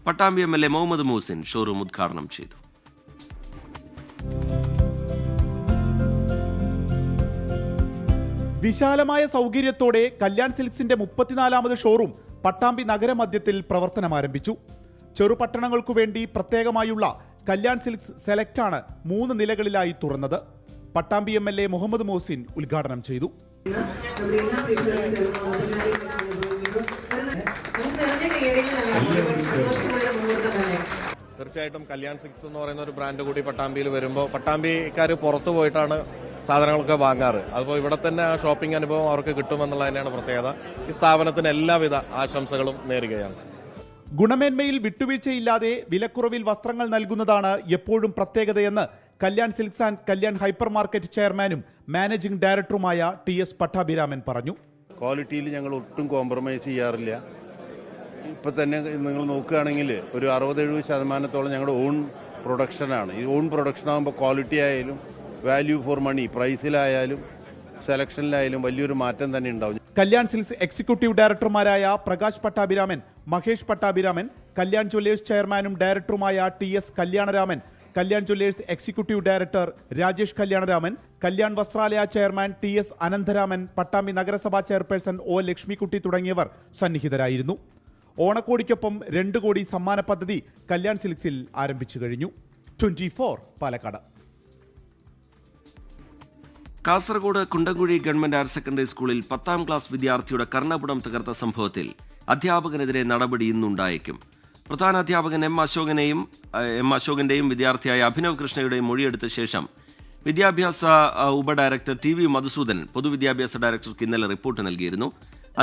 Speaker 1: പട്ടാമ്പി MLA മുഹമ്മദ് മൂസിൻ ഷോറൂം ഉദ്ഘാടനം ചെയ്തു.
Speaker 16: വിശാലമായ സൗകര്യത്തോടെ കല്യാൺ സിൽക്സിന്റെ 34ാമത് ഷോറൂം പട്ടാമ്പി നഗരമധ്യത്തിൽ പ്രവർത്തനം ആരംഭിച്ചു. ചെറുപട്ടണങ്ങൾക്കു വേണ്ടി പ്രത്യേകമായുള്ള കല്യാൺ സിൽക്സ് സെലക്ട് ആണ് 3 നിലകളിലായി തുറന്നത്. പട്ടാമ്പി MLA മുഹമ്മദ് മോസിൻ ഉദ്ഘാടനം ചെയ്തു.
Speaker 17: തീർച്ചയായിട്ടും കല്യാൺ സിൽക്സ് എന്ന് പറയുന്ന ഒരു ബ്രാൻഡ് കൂടി പട്ടാമ്പിയിൽ വരുമ്പോൾ പട്ടാമ്പിക്കാർ പുറത്തു പോയിട്ടാണ് സാധനങ്ങളൊക്കെ വാങ്ങാറ്. അപ്പോൾ ഇവിടെ തന്നെ ഷോപ്പിംഗ് അനുഭവം അവർക്ക് കിട്ടുമെന്നുള്ള തന്നെയാണ് പ്രത്യേകത. ഈ സ്ഥാപനത്തിന് എല്ലാവിധ ആശംസകളും നേരുകയാണ്.
Speaker 16: ഗുണമേന്മയിൽ വിട്ടുവീഴ്ചയില്ലാതെ വിലക്കുറവിൽ വസ്ത്രങ്ങൾ നൽകുന്നതാണ് എപ്പോഴും പ്രത്യേകതയെന്ന് Kalyan silks and Kalyan hyper market ചെയർമാനും മാനേജിംഗ് ഡയറക്ടറുമായ TS പട്ടാഭിരാമൻ പറഞ്ഞു.
Speaker 18: ക്വാളിറ്റിയിൽ ഞങ്ങൾ ഒട്ടും കോംപ്രമൈസ് ചെയ്യാറില്ല. ഇപ്പം തന്നെ നിങ്ങൾ നോക്കുകയാണെങ്കിൽ ഒരു 60-70% ഞങ്ങളുടെ ഓൺ പ്രൊഡക്ഷനാണ്. ഈ ഓൺ പ്രൊഡക്ഷൻ ആകുമ്പോൾ ക്വാളിറ്റി ആയാലും വാല്യൂ ഫോർ മണി, പ്രൈസിലായാലും സെലക്ഷനിലായാലും വലിയൊരു മാറ്റം തന്നെ ഉണ്ടാവും.
Speaker 16: കല്യാൺ സിൽക്സ് എക്സിക്യൂട്ടീവ് ഡയറക്ടർമാരായ പ്രകാശ് പട്ടാഭിരാമൻ, മഹേഷ് പട്ടാഭിരാമൻ, കല്യാൺ ജ്വല്ലേഴ്സ് ചെയർമാനും ഡയറക്ടറുമായ TS Kalyanaraman, Kalyan jewellers executive director Rajesh Kalyanaraman, Kalyan Vasthralaya chairman TS Anantharaman, Pattambi നഗരസഭാ ചെയർപേഴ്സൺ O ലക്ഷ്മിക്കുട്ടി തുടങ്ങിയവർ സന്നിഹിതരായിരുന്നു. ഓണക്കോടിക്കൊപ്പം 2 കോടി സമ്മാന പദ്ധതി കല്യാൺ സിൽക്സിൽ ആരംഭിച്ചു കഴിഞ്ഞു. 24 Palakkad.
Speaker 1: Kasaragod Kundamkuzhi government higher secondary സ്കൂളിൽ 10ാം ക്ലാസ് വിദ്യാർത്ഥിയുടെ കർണപുടം തകർത്ത സംഭവത്തിൽ അധ്യാപകനെതിരെ നടപടി ഇന്നുണ്ടായേക്കും. പ്രധാന അധ്യാപകൻ എം അശോകന്റെയും വിദ്യാർത്ഥിയായ അഭിനവ് കൃഷ്ണയുടെയും മൊഴിയെടുത്ത ശേഷം വിദ്യാഭ്യാസ ഉപഡയറക്ടർ ടി വി മധുസൂദൻ പൊതുവിദ്യാഭ്യാസ ഡയറക്ടർക്ക് ഇന്നലെ റിപ്പോർട്ട് നൽകിയിരുന്നു.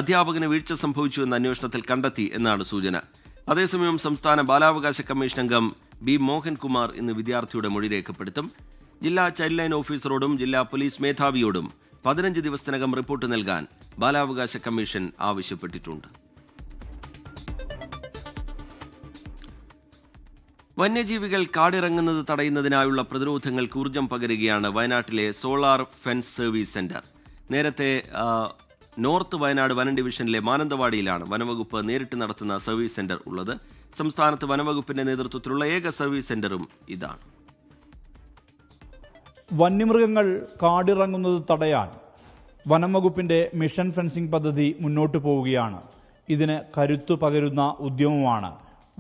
Speaker 1: അധ്യാപകന് വീഴ്ച സംഭവിച്ചു എന്ന അന്വേഷണത്തിൽ കണ്ടെത്തി എന്നാണ് സൂചന. അതേസമയം സംസ്ഥാന ബാലാവകാശ കമ്മീഷൻ അംഗം ബി മോഹൻകുമാർ ഇന്ന് വിദ്യാർത്ഥിയുടെ മൊഴി രേഖപ്പെടുത്തും. ജില്ലാ ചൈൽഡ് ലൈൻ ഓഫീസറോടും ജില്ലാ പോലീസ് മേധാവിയോടും 15 ദിവസത്തിനകം റിപ്പോർട്ട് നൽകാൻ ബാലാവകാശ കമ്മീഷൻ ആവശ്യപ്പെട്ടിട്ടുണ്ട്. വന്യജീവികൾ കാടിറങ്ങുന്നത് തടയുന്നതിനായുള്ള പ്രതിരോധങ്ങൾക്ക് ഊർജ്ജം പകരുകയാണ് വയനാട്ടിലെ സോളാർ ഫെൻസ് സർവീസ് സെന്റർ. നേരത്തെ നോർത്ത് വയനാട് വനം ഡിവിഷനിലെ മാനന്തവാടിയിലാണ് വനവകുപ്പ് നേരിട്ട് നടത്തുന്ന സർവീസ് സെന്റർ ഉള്ളത്. സംസ്ഥാനത്ത് വനവകുപ്പിന്റെ നേതൃത്വത്തിലുള്ള ഏക സർവീസ് സെന്ററും ഇതാണ്.
Speaker 16: വന്യമൃഗങ്ങൾ കാടിറങ്ങുന്നത് തടയാൻ വനം വകുപ്പിന്റെ മിഷൻ ഫെൻസിംഗ് പദ്ധതി മുന്നോട്ടു പോവുകയാണ്. ഇതിന് കരുത്തു പകരുന്ന ഉദ്യമമാണ്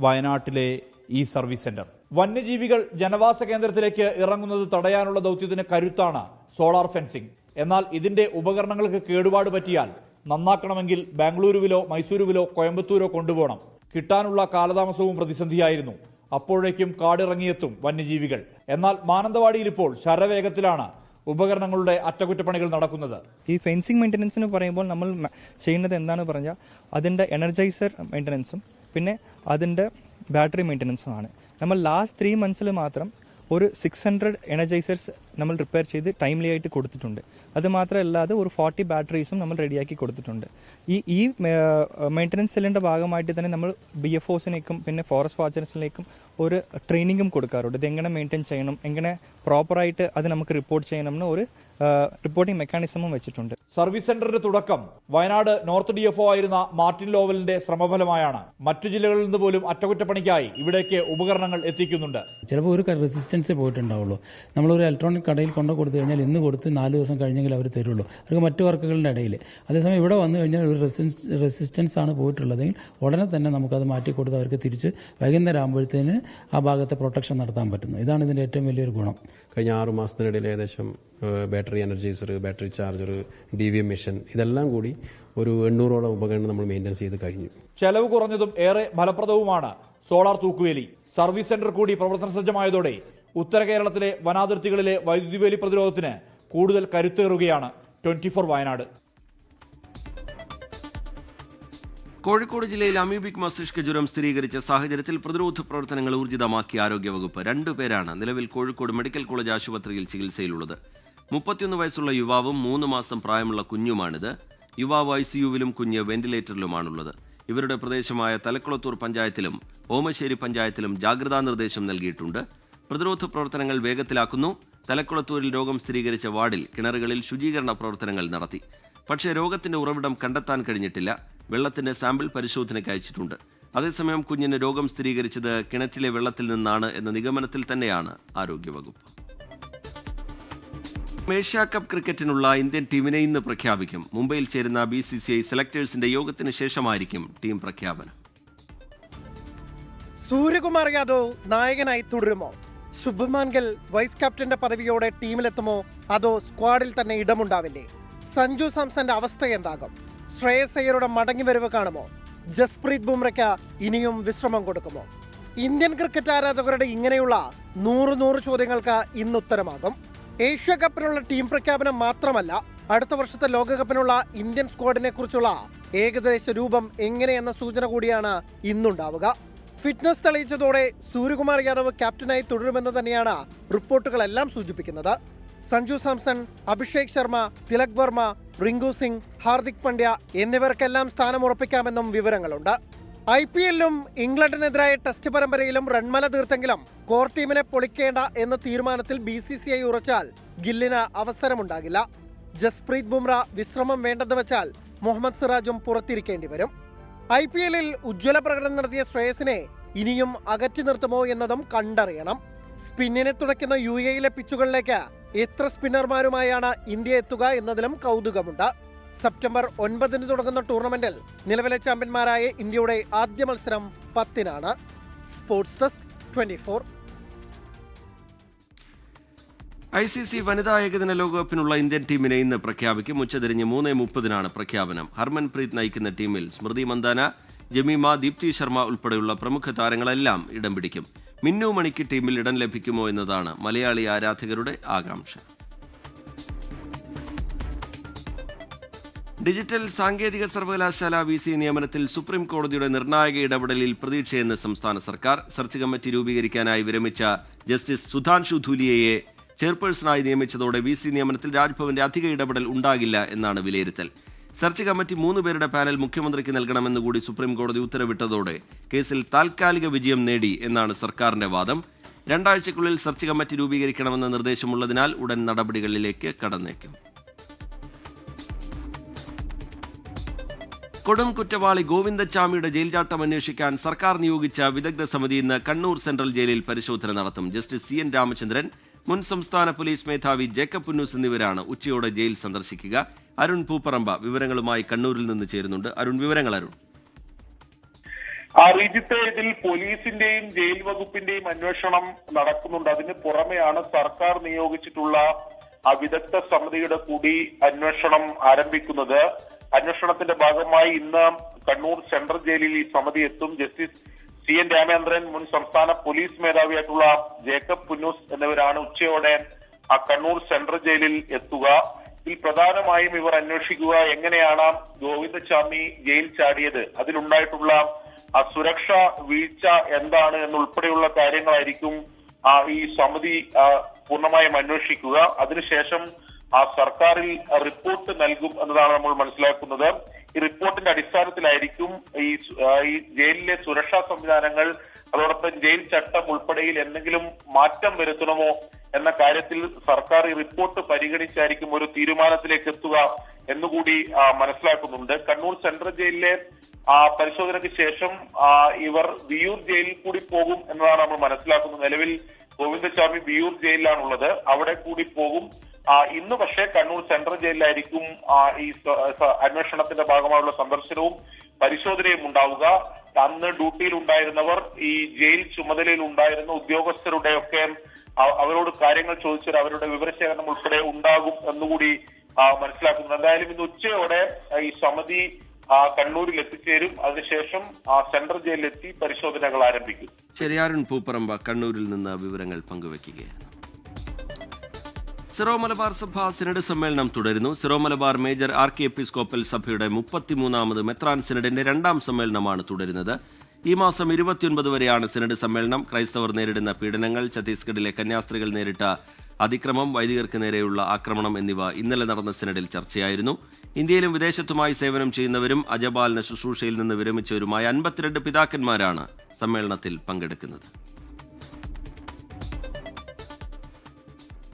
Speaker 16: വയനാട്ടിലെ ഈ സർവീസ് സെന്റർ. വന്യജീവികൾ ജനവാസ കേന്ദ്രത്തിലേക്ക് ഇറങ്ങുന്നത് തടയാനുള്ള ദൗത്യത്തിന് കരുത്താണ് സോളാർ ഫെൻസിംഗ്. എന്നാൽ ഇതിന്റെ ഉപകരണങ്ങൾക്ക് കേടുപാട് പറ്റിയാൽ നന്നാക്കണമെങ്കിൽ ബാംഗ്ലൂരുവിലോ മൈസൂരുവിലോ കോയമ്പത്തൂരോ കൊണ്ടുപോകണം. കിട്ടാനുള്ള കാലതാമസവും പ്രതിസന്ധിയായിരുന്നു. അപ്പോഴേക്കും കാടിറങ്ങിയെത്തും വന്യജീവികൾ. എന്നാൽ മാനന്തവാടിയിൽ ഇപ്പോൾ ശരവേഗത്തിലാണ് ഉപകരണങ്ങളുടെ അറ്റകുറ്റപ്പണികൾ നടക്കുന്നത്.
Speaker 19: ഈ ഫെൻസിംഗ് മെയിൻ്റനൻസിന് പറയുമ്പോൾ നമ്മൾ ചെയ്യുന്നത് എന്താണെന്ന് പറഞ്ഞാൽ അതിൻ്റെ എനർജൈസർ മെയിൻ്റനൻസും പിന്നെ അതിൻ്റെ ബാറ്ററി മെയിൻ്റനൻസും ആണ്. നമ്മൾ ലാസ്റ്റ് 3 months മാത്രം ഒരു 600 എനർജൈസേഴ്സ് നമ്മൾ റിപ്പയർ ചെയ്ത് ടൈംലി ആയിട്ട് കൊടുത്തിട്ടുണ്ട്. അത് മാത്രമല്ലാതെ ഒരു 40 ബാറ്ററീസും നമ്മൾ റെഡിയാക്കി കൊടുത്തിട്ടുണ്ട്. ഈ മെയിൻ്റനൻസ് സെല്ലിൻ്റെ ഭാഗമായിട്ട് തന്നെ നമ്മൾ BFOസിനേക്കും പിന്നെ ഫോറസ്റ്റ് വാച്ചേഴ്സിലേക്കും ഒരു ട്രെയിനിങ്ങും കൊടുക്കാറുണ്ട്. ഇതെങ്ങനെ മെയിൻറ്റെയിൻ ചെയ്യണം, എങ്ങനെ പ്രോപ്പറായിട്ട് അത് നമുക്ക് റിപ്പോർട്ട് ചെയ്യണമെന്ന് ഒരു റിപ്പോർട്ടിംഗ് മെക്കാനിസമും വെച്ചിട്ടുണ്ട്.
Speaker 16: സർവീസ് സെന്ററിന്റെ തുടക്കം വയനാട് നോർത്ത് DFO ആയിരുന്ന മാർട്ടിൻ ലോവലിന്റെ ശ്രമഫലമായാണ്. മറ്റു ജില്ലകളിൽ നിന്ന് പോലും അറ്റകുറ്റപ്പണിക്കായി ഇവിടേക്ക് ഉപകരണങ്ങൾ എത്തിക്കുന്നുണ്ട്.
Speaker 20: ചിലപ്പോൾ ഒരു റെസിസ്റ്റൻസേ പോയിട്ടുണ്ടാവുള്ളൂ. നമ്മളൊരു ഇലക്ട്രോണിക് കടയിൽ കൊണ്ടു കൊടുത്തു കഴിഞ്ഞാൽ ഇന്ന് കൊടുത്ത് 4 ദിവസം കഴിഞ്ഞെങ്കിൽ അവർ തരുള്ളൂ. അവർക്ക് മറ്റു വർക്കുകളുടെ ഇടയിൽ. അതേസമയം ഇവിടെ വന്നു കഴിഞ്ഞാൽ ഒരു റെസിസ്റ്റൻസ് ആണ് പോയിട്ടുള്ളതെങ്കിൽ ഉടനെ തന്നെ നമുക്കത് മാറ്റിക്കൊടുത്ത് അവർക്ക് തിരിച്ച് വൈകുന്നേരം ആകുമ്പോഴത്തേന് ആ ഭാഗത്തെ പ്രൊട്ടക്ഷൻ നടത്താൻ പറ്റുന്നു. ഇതാണ് ഇതിൻ്റെ ഏറ്റവും വലിയൊരു ഗുണം.
Speaker 21: കഴിഞ്ഞ 6 മാസത്തിനിടയിൽ ഏകദേശം battery energiser, battery charger, DVM machine ഇതെല്ലാം കൂടി ഒരു 800ഓളം ഉപകരണം നമ്മൾ മെയിൻ്റെനൻസ് ചെയ്ത് കഴിഞ്ഞു.
Speaker 16: ചെലവ് കുറഞ്ഞതും ഏറെ ഫലപ്രദവുമാണ് സോളാർ തൂക്കുവേലി. സർവീസ് സെന്റർ കൂടി പ്രവർത്തന സജ്ജമായതോടെ ഉത്തര കേരളത്തിലെ വനാതിർത്തികളിലെ വൈദ്യുതി വേലി പ്രതിരോധത്തിന് കൂടുതൽ കരുത്തേറുകയാണ്. 24 വയനാട്.
Speaker 1: കോഴിക്കോട് ജില്ലയിൽ അമീബിക് മസ്തിഷ്ക ജ്വരം സ്ഥിരീകരിച്ച സാഹചര്യത്തിൽ പ്രതിരോധ പ്രവർത്തനങ്ങൾ ഊർജിതമാക്കി ആരോഗ്യവകുപ്പ്. 2 പേരാണ് നിലവിൽ കോഴിക്കോട് മെഡിക്കൽ കോളേജ് ആശുപത്രിയിൽ ചികിത്സയിലുള്ളത്. 31 വയസ്സുള്ള യുവാവും 3 മാസം പ്രായമുള്ള കുഞ്ഞുമാണിത്. യുവാവ് ICUവിലും കുഞ്ഞ് വെന്റിലേറ്ററിലുമാണുള്ളത്. ഇവരുടെ പ്രദേശമായ തലക്കുളത്തൂർ പഞ്ചായത്തിലും ഓമശ്ശേരി പഞ്ചായത്തിലും ജാഗ്രതാ നിർദ്ദേശം നൽകിയിട്ടുണ്ട്. പ്രതിരോധ പ്രവർത്തനങ്ങൾ വേഗത്തിലാക്കുന്നു. തലക്കുളത്തൂരിൽ രോഗം സ്ഥിരീകരിച്ച വാർഡിൽ കിണറുകളിൽ ശുചീകരണ പ്രവർത്തനങ്ങൾ നടത്തി. പക്ഷേ രോഗത്തിന്റെ ഉറവിടം കണ്ടെത്താൻ കഴിഞ്ഞിട്ടില്ല. വെള്ളത്തിന്റെ സാമ്പിൾ പരിശോധനയ്ക്ക് അയച്ചിട്ടുണ്ട്. അതേസമയം കുഞ്ഞിന് രോഗം സ്ഥിരീകരിച്ചത് കിണറ്റിലെ വെള്ളത്തിൽ നിന്നാണ് എന്ന നിഗമനത്തിൽ തന്നെയാണ് ആരോഗ്യവകുപ്പ്. ഏഷ്യാ കപ്പ് ക്രിക്കറ്റിനുള്ള ഇന്ത്യൻ ടീമിനെ ഇന്ന് പ്രഖ്യാപിക്കും. മുംബൈയിൽ ചേരുന്ന BCCI സെലക്ടേഴ്സിന്റെ യോഗത്തിന് ശേഷമായിരിക്കും ടീം പ്രഖ്യാപനം.
Speaker 22: സൂര്യകുമാർ യാദവ് നായകനായി തുടരുമോ? ശുഭ്മാൻ ഗിൽ വൈസ് ക്യാപ്റ്റന്റെ പദവിയോടെ ടീമിലെത്തുമോ? അതോ സ്ക്വാഡിൽ തന്നെ ഇടമുണ്ടാവില്ലേ? സഞ്ജു സാംസന്റെ അവസ്ഥ എന്താകും? ശ്രേയസ് അയ്യരുടെ മടങ്ങിവരവ് കാണുമോ? ജസ്പ്രീത് ബുംറയ്ക്ക് ഇനിയും വിശ്രമം കൊടുക്കുമോ? ഇന്ത്യൻ ക്രിക്കറ്റ് ആരാധകരുടെ ഇങ്ങനെയുള്ള 100 ചോദ്യങ്ങൾക്ക് ഇന്ന് ഉത്തരമാകും. ഏഷ്യ കപ്പിനുള്ള ടീം പ്രഖ്യാപനം മാത്രമല്ല, അടുത്ത വർഷത്തെ ലോകകപ്പിനുള്ള ഇന്ത്യൻ സ്ക്വാഡിനെ കുറിച്ചുള്ള ഏകദേശ രൂപം എങ്ങനെയെന്ന സൂചന കൂടിയാണ് ഇന്നുണ്ടാവുക. ഫിറ്റ്നസ് തെളിയിച്ചതോടെ സൂര്യകുമാർ യാദവ് ക്യാപ്റ്റനായി തുടരുമെന്ന് തന്നെയാണ് റിപ്പോർട്ടുകളെല്ലാം സൂചിപ്പിക്കുന്നത്. സഞ്ജു സാംസൺ, അഭിഷേക് ശർമ്മ, തിലക് വർമ്മ, റിങ്കു സിംഗ്, ഹാർദിക് പാണ്ഡ്യ എന്നിവർക്കെല്ലാം സ്ഥാനം ഉറപ്പിക്കാമെന്നും വിവരങ്ങളുണ്ട്. IPLലും ഇംഗ്ലണ്ടിനെതിരായ ടെസ്റ്റ് പരമ്പരയിലും റൺമല തീർത്തെങ്കിലും കോർ ടീമിനെ പൊളിക്കേണ്ട എന്ന തീരുമാനത്തിൽ BCCI ഉറച്ചാൽ ഗില്ലിന് അവസരമുണ്ടാകില്ല. ജസ്പ്രീത് ബുംറ വിശ്രമം വേണ്ടെന്ന് വെച്ചാൽ മുഹമ്മദ് സിറാജും പുറത്തിരിക്കേണ്ടി വരും. IPLൽ ഉജ്ജ്വല പ്രകടനം നടത്തിയ ശ്രേയസിനെ ഇനിയും അകറ്റി നിർത്തുമോ എന്നതും കണ്ടറിയണം. സ്പിന്നിനെ തുണയ്ക്കുന്ന UAEയിലെ പിച്ചുകളിലേക്ക് എത്ര സ്പിന്നർമാരുമായാണ് ഇന്ത്യ എത്തുക എന്നതിലും കൗതുകമുണ്ട്. സെപ്റ്റംബർ 9 തുടങ്ങുന്ന ടൂർണമെന്റിൽ നിലവിലെ ചാമ്പ്യന്മാരായ ഇന്ത്യയുടെ ആദ്യ മത്സരം 10-നാണ്. Sports desk 24.
Speaker 1: ICC വനിതാ ഏകദിന ലോകകപ്പിനുള്ള ഇന്ത്യൻ ടീമിനെ ഇന്ന് പ്രഖ്യാപിക്കും. ഉച്ചതിരിഞ്ഞ് 3:30 പ്രഖ്യാപനം. ഹർമൻപ്രീത് നയിക്കുന്ന ടീമിൽ സ്മൃതി മന്ദാന, ജമീമ, ദീപ്തി ശർമ്മ ഉൾപ്പെടെയുള്ള പ്രമുഖ താരങ്ങളെല്ലാം ഇടം പിടിക്കും. മിന്നു മണിക്ക് ടീമിൽ ഇടം ലഭിക്കുമോ എന്നതാണ് മലയാളി ആരാധകരുടെ ആകാംക്ഷ. ഡിജിറ്റൽ സാങ്കേതിക സർവകലാശാല VC നിയമനത്തിൽ സുപ്രീം കോടതിയുടെ നിർണായക ഇടപെടലിൽ പ്രതീക്ഷയെന്ന് സംസ്ഥാന സർക്കാർ. സെർച്ച് കമ്മിറ്റി രൂപീകരിക്കാനായി വിരമിച്ച ജസ്റ്റിസ് സുധാൻഷു ധൂലിയയെ ചെയർപേഴ്സണായി നിയമിച്ചതോടെ VC നിയമനത്തിൽ രാജ്ഭവന്റെ അധിക ഇടപെടൽ ഉണ്ടാകില്ല എന്നാണ് വിലയിരുത്തൽ. സെർച്ച് കമ്മിറ്റി 3 പേരുടെ പാനൽ മുഖ്യമന്ത്രിക്ക് നൽകണമെന്ന് കൂടി സുപ്രീം കോടതി ഉത്തരവിട്ടതോടെ കേസിൽ താൽക്കാലിക വിജയം നേടി എന്നാണ് സർക്കാരിന്റെ വാദം. 2 ആഴ്ചയ്ക്കുള്ളിൽ സെർച്ച് കമ്മിറ്റി രൂപീകരിക്കണമെന്ന നിർദ്ദേശമുള്ളതിനാൽ ഉടൻ നടപടികളിലേക്ക് കടന്നേക്കും. കൊടും കുറ്റവാളി ഗോവിന്ദച്ചാമിയുടെ ജയിൽചാട്ടം അന്വേഷിക്കാൻ സർക്കാർ നിയോഗിച്ച വിദഗ്ധ സമിതി ഇന്ന് കണ്ണൂർ സെൻട്രൽ ജയിലിൽ പരിശോധന നടത്തും. ജസ്റ്റിസ് CN രാമചന്ദ്രൻ, മുൻ സംസ്ഥാന പോലീസ് മേധാവി ജേക്കബ് പുന്നൂസ് എന്നിവരാണ് ഉച്ചയോടെ ജയിൽ സന്ദർശിക്കുക. അരുൺ പൂപ്പറമ്പ വിവരങ്ങളുമായി കണ്ണൂരിൽ നിന്ന് ചേരുന്നുണ്ട്. വിവരങ്ങൾ അരുൺ.
Speaker 2: റീജിത്ത്, ഇതിൽ പോലീസിന്റെയും ജയിൽ വകുപ്പിന്റെയും അന്വേഷണം നടക്കുന്നുണ്ട്. അതിന് പുറമെയാണ് സർക്കാർ നിയോഗിച്ചിട്ടുള്ള വിദഗ്ധ സമിതിയുടെ കൂടി അന്വേഷണം ആരംഭിക്കുന്നത്. അന്വേഷണത്തിന്റെ ഭാഗമായി ഇന്ന് കണ്ണൂർ സെൻട്രൽ ജയിലിൽ ഈ സമിതി എത്തും. ജസ്റ്റിസ് CN രാമചന്ദ്രൻ, മുൻ സംസ്ഥാന പോലീസ് മേധാവിയായിട്ടുള്ള ജേക്കബ് പുന്നൂസ് എന്നിവരാണ് ഉച്ചയോടെ കണ്ണൂർ സെൻട്രൽ ജയിലിൽ എത്തുക. ഇതിൽ പ്രധാനമായും ഇവർ അന്വേഷിക്കുക എങ്ങനെയാണ് ഗോവിന്ദച്ചാമി ജയിൽ ചാടിയത്, അതിലുണ്ടായിട്ടുള്ള സുരക്ഷാ വീഴ്ച എന്താണ് എന്നുൾപ്പെടെയുള്ള കാര്യങ്ങളായിരിക്കും ഈ സമിതി പൂർണ്ണമായും അന്വേഷിക്കുക. അതിനുശേഷം സർക്കാരിൽ റിപ്പോർട്ട് നൽകും എന്നതാണ് നമ്മൾ മനസ്സിലാക്കുന്നത്. ഈ റിപ്പോർട്ടിന്റെ അടിസ്ഥാനത്തിലായിരിക്കും ഈ ജയിലിലെ സുരക്ഷാ സംവിധാനങ്ങൾ, അതോടൊപ്പം ജയിൽ ചട്ടം ഉൾപ്പെടെയിൽ എന്തെങ്കിലും മാറ്റം വരുത്തണമോ എന്ന കാര്യത്തിൽ സർക്കാർ ഈ റിപ്പോർട്ട് പരിഗണിച്ചായിരിക്കും ഒരു തീരുമാനത്തിലേക്ക് എത്തുക എന്നുകൂടി മനസ്സിലാക്കുന്നുണ്ട്. കണ്ണൂർ സെൻട്രൽ ജയിലിലെ പരിശോധനയ്ക്ക് ശേഷം ഇവർ വിയൂർ ജയിലിൽ കൂടി പോകും എന്നതാണ് നമ്മൾ മനസ്സിലാക്കുന്നത്. നിലവിൽ ഗോവിന്ദസ്വാമി വിയൂർ ജയിലിലാണുള്ളത്, അവിടെ കൂടി പോകും. ഇന്ന് പക്ഷേ കണ്ണൂർ സെൻട്രൽ ജയിലിലായിരിക്കും ഈ അന്വേഷണത്തിന്റെ ഭാഗമായുള്ള സന്ദർശനവും പരിശോധനയും ഉണ്ടാവുക. അന്ന് ഡ്യൂട്ടിയിൽ ഉണ്ടായിരുന്നവർ, ഈ ജയിൽ ചുമതലയിൽ ഉണ്ടായിരുന്ന ഉദ്യോഗസ്ഥരുടെ ഒക്കെ അവരോട് കാര്യങ്ങൾ ചോദിച്ചാൽ അവരുടെ വിവരശേഖരണം ഉൾപ്പെടെ ഉണ്ടാകും എന്നുകൂടി മനസ്സിലാക്കുന്നു. എന്തായാലും ഇന്ന് ഉച്ചയോടെ ഈ സമിതി കണ്ണൂരിൽ എത്തിച്ചേരും. അതിനുശേഷം സെൻട്രൽ ജയിലിലെത്തി പരിശോധനകൾ ആരംഭിക്കും.
Speaker 1: ശരി, അരുൺ പൂപ്പറമ്പ കണ്ണൂരിൽ നിന്ന് വിവരങ്ങൾ പങ്കുവയ്ക്കുകയാണ്. സിറോ മലബാർ സഭ സിനഡ് സമ്മേളനം തുടരുന്നു. സിറോ മലബാർ മേജർ ആർക്കി എപ്പിസ്കോപ്പൽ സഭയുടെ 33ാമത് മെത്രാൻ സിനഡിന്റെ 2ാം സമ്മേളനമാണ് തുടരുന്നത്. ഈ മാസം 29 വരെയാണ് സിനഡ് സമ്മേളനം. ക്രൈസ്തവർ നേരിടുന്ന പീഡനങ്ങൾ, ഛത്തീസ്ഗഡിലെ കന്യാസ്ത്രീകൾ നേരിട്ട അതിക്രമം, വൈദികർക്ക് നേരെയുള്ള ആക്രമണം എന്നിവ ഇന്നലെ നടന്ന സിനഡിൽ ചർച്ചയായിരുന്നു. ഇന്ത്യയിലും വിദേശത്തുമായി സേവനം ചെയ്യുന്നവരും അജപാലന ശുശ്രൂഷയിൽ നിന്ന് വിരമിച്ചവരുമായ 52 പിതാക്കന്മാരാണ് സമ്മേളനത്തിൽ പങ്കെടുക്കുന്നത്.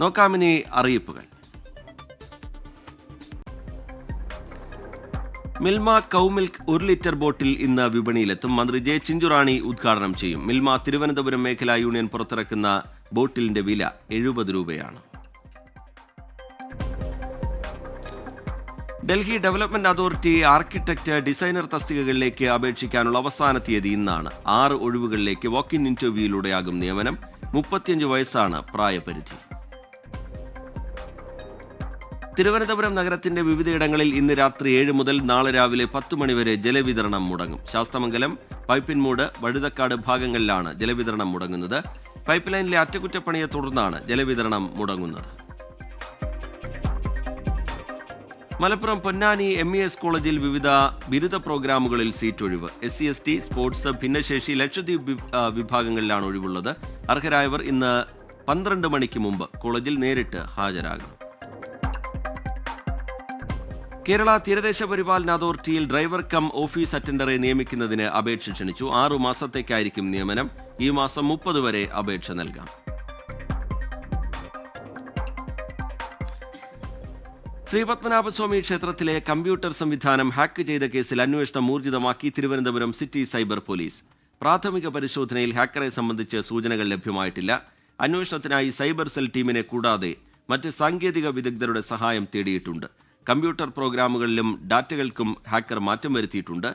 Speaker 1: നോക്കാമിനി അറിയിപ്പുകൾ. മിൽമ കൗ മിൽക്ക് 1 ലിറ്റർ ബോട്ടിൽ ഇന്ന് വിപണിയിലെത്തും. മന്ത്രി ജെ ചിഞ്ചുറാണി ഉദ്ഘാടനം ചെയ്യും. മിൽമ തിരുവനന്തപുരം മേഖലാ യൂണിയൻ പുറത്തിറക്കുന്ന ബോട്ടിലിന്റെ വില 70 രൂപയാണ്. Delhi development authority architect, designer തസ്തികകളിലേക്ക് അപേക്ഷിക്കാനുള്ള അവസാന തീയതി ഇന്നാണ്. 6 ഒഴിവുകളിലേക്ക് വാക്ക് ഇൻ ഇന്റർവ്യൂയിലൂടെയാകും നിയമനം. 35 വയസ്സാണ് പ്രായപരിധി. തിരുവനന്തപുരം നഗരത്തിന്റെ വിവിധയിടങ്ങളിൽ ഇന്ന് രാത്രി 7 മുതൽ നാളെ രാവിലെ 10 മണിവരെ ജലവിതരണം മുടങ്ങും. ശാസ്തമംഗലം, പൈപ്പിൻമൂട്, വഴുതക്കാട് ഭാഗങ്ങളിലാണ് ജലവിതരണം മുടങ്ങുന്നത്. പൈപ്പ് ലൈനിലെ അറ്റകുറ്റപ്പണിയെ തുടർന്നാണ് ജലവിതരണം മുടങ്ങുന്നത്. മലപ്പുറം പൊന്നാനി MES കോളേജിൽ വിവിധ ബിരുദ പ്രോഗ്രാമുകളിൽ സീറ്റ് ഒഴിവ്. SC/ST, സ്പോർട്സ്, ഭിന്നശേഷി, ലക്ഷദ്വീപ് വിഭാഗങ്ങളിലാണ് ഒഴിവുള്ളത്. അർഹരായവർ ഇന്ന് 12 മണിക്ക് മുമ്പ് കോളേജിൽ നേരിട്ട് ഹാജരാകണം. കേരള തീരദേശ പരിപാലന അതോറിറ്റിയിൽ ഡ്രൈവർ കം ഓഫീസ് അറ്റൻഡറെ നിയമിക്കുന്നതിന് അപേക്ഷ ക്ഷണിച്ചു. 6 മാസത്തേക്കായിരിക്കും നിയമനം. ഈ മാസം 30 വരെ അപേക്ഷ നൽകാം. ശ്രീപത്മനാഭസ്വാമി ക്ഷേത്രത്തിലെ കമ്പ്യൂട്ടർ സംവിധാനം ഹാക്ക് ചെയ്ത കേസിൽ അന്വേഷണം ഊർജിതമാക്കി തിരുവനന്തപുരം സിറ്റി സൈബർ പോലീസ്. പ്രാഥമിക പരിശോധനയിൽ ഹാക്കറെ സംബന്ധിച്ച് സൂചനകൾ ലഭ്യമായിട്ടില്ല. അന്വേഷണത്തിനായി സൈബർ സെൽ ടീമിനെ കൂടാതെ മറ്റ് സാങ്കേതിക വിദഗ്ധരുടെ സഹായം തേടിയിട്ടുണ്ട്. കമ്പ്യൂട്ടർ പ്രോഗ്രാമുകളിലും ഡാറ്റകൾക്കും ഹാക്കർ മാറ്റം വരുത്തിയിട്ടുണ്ട്.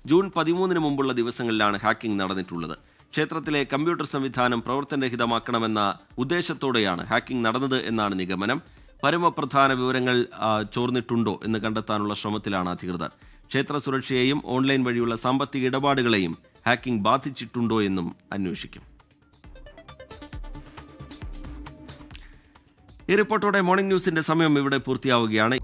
Speaker 1: ജൂൺ 13 മുമ്പുള്ള ദിവസങ്ങളിലാണ് ഹാക്കിംഗ് നടന്നിട്ടുള്ളത്. ക്ഷേത്രത്തിലെ കമ്പ്യൂട്ടർ സംവിധാനം പ്രവർത്തനരഹിതമാക്കണമെന്ന ഉദ്ദേശത്തോടെയാണ് ഹാക്കിംഗ് നടന്നത് എന്നാണ് നിഗമനം. പരമപ്രധാന വിവരങ്ങൾ ചോർന്നിട്ടുണ്ടോ എന്ന് കണ്ടെത്താനുള്ള ശ്രമത്തിലാണ് അധികൃതർ. ക്ഷേത്ര സുരക്ഷയെയും ഓൺലൈൻ വഴിയുള്ള സാമ്പത്തിക ഇടപാടുകളെയും ഹാക്കിംഗ് ബാധിച്ചിട്ടുണ്ടോ എന്നും അന്വേഷിക്കും. ഈ റിപ്പോർട്ടോടെ മോർണിംഗ് ന്യൂസിന്റെ സമയം ഇവിടെ പൂർത്തിയാവുകയാണ്.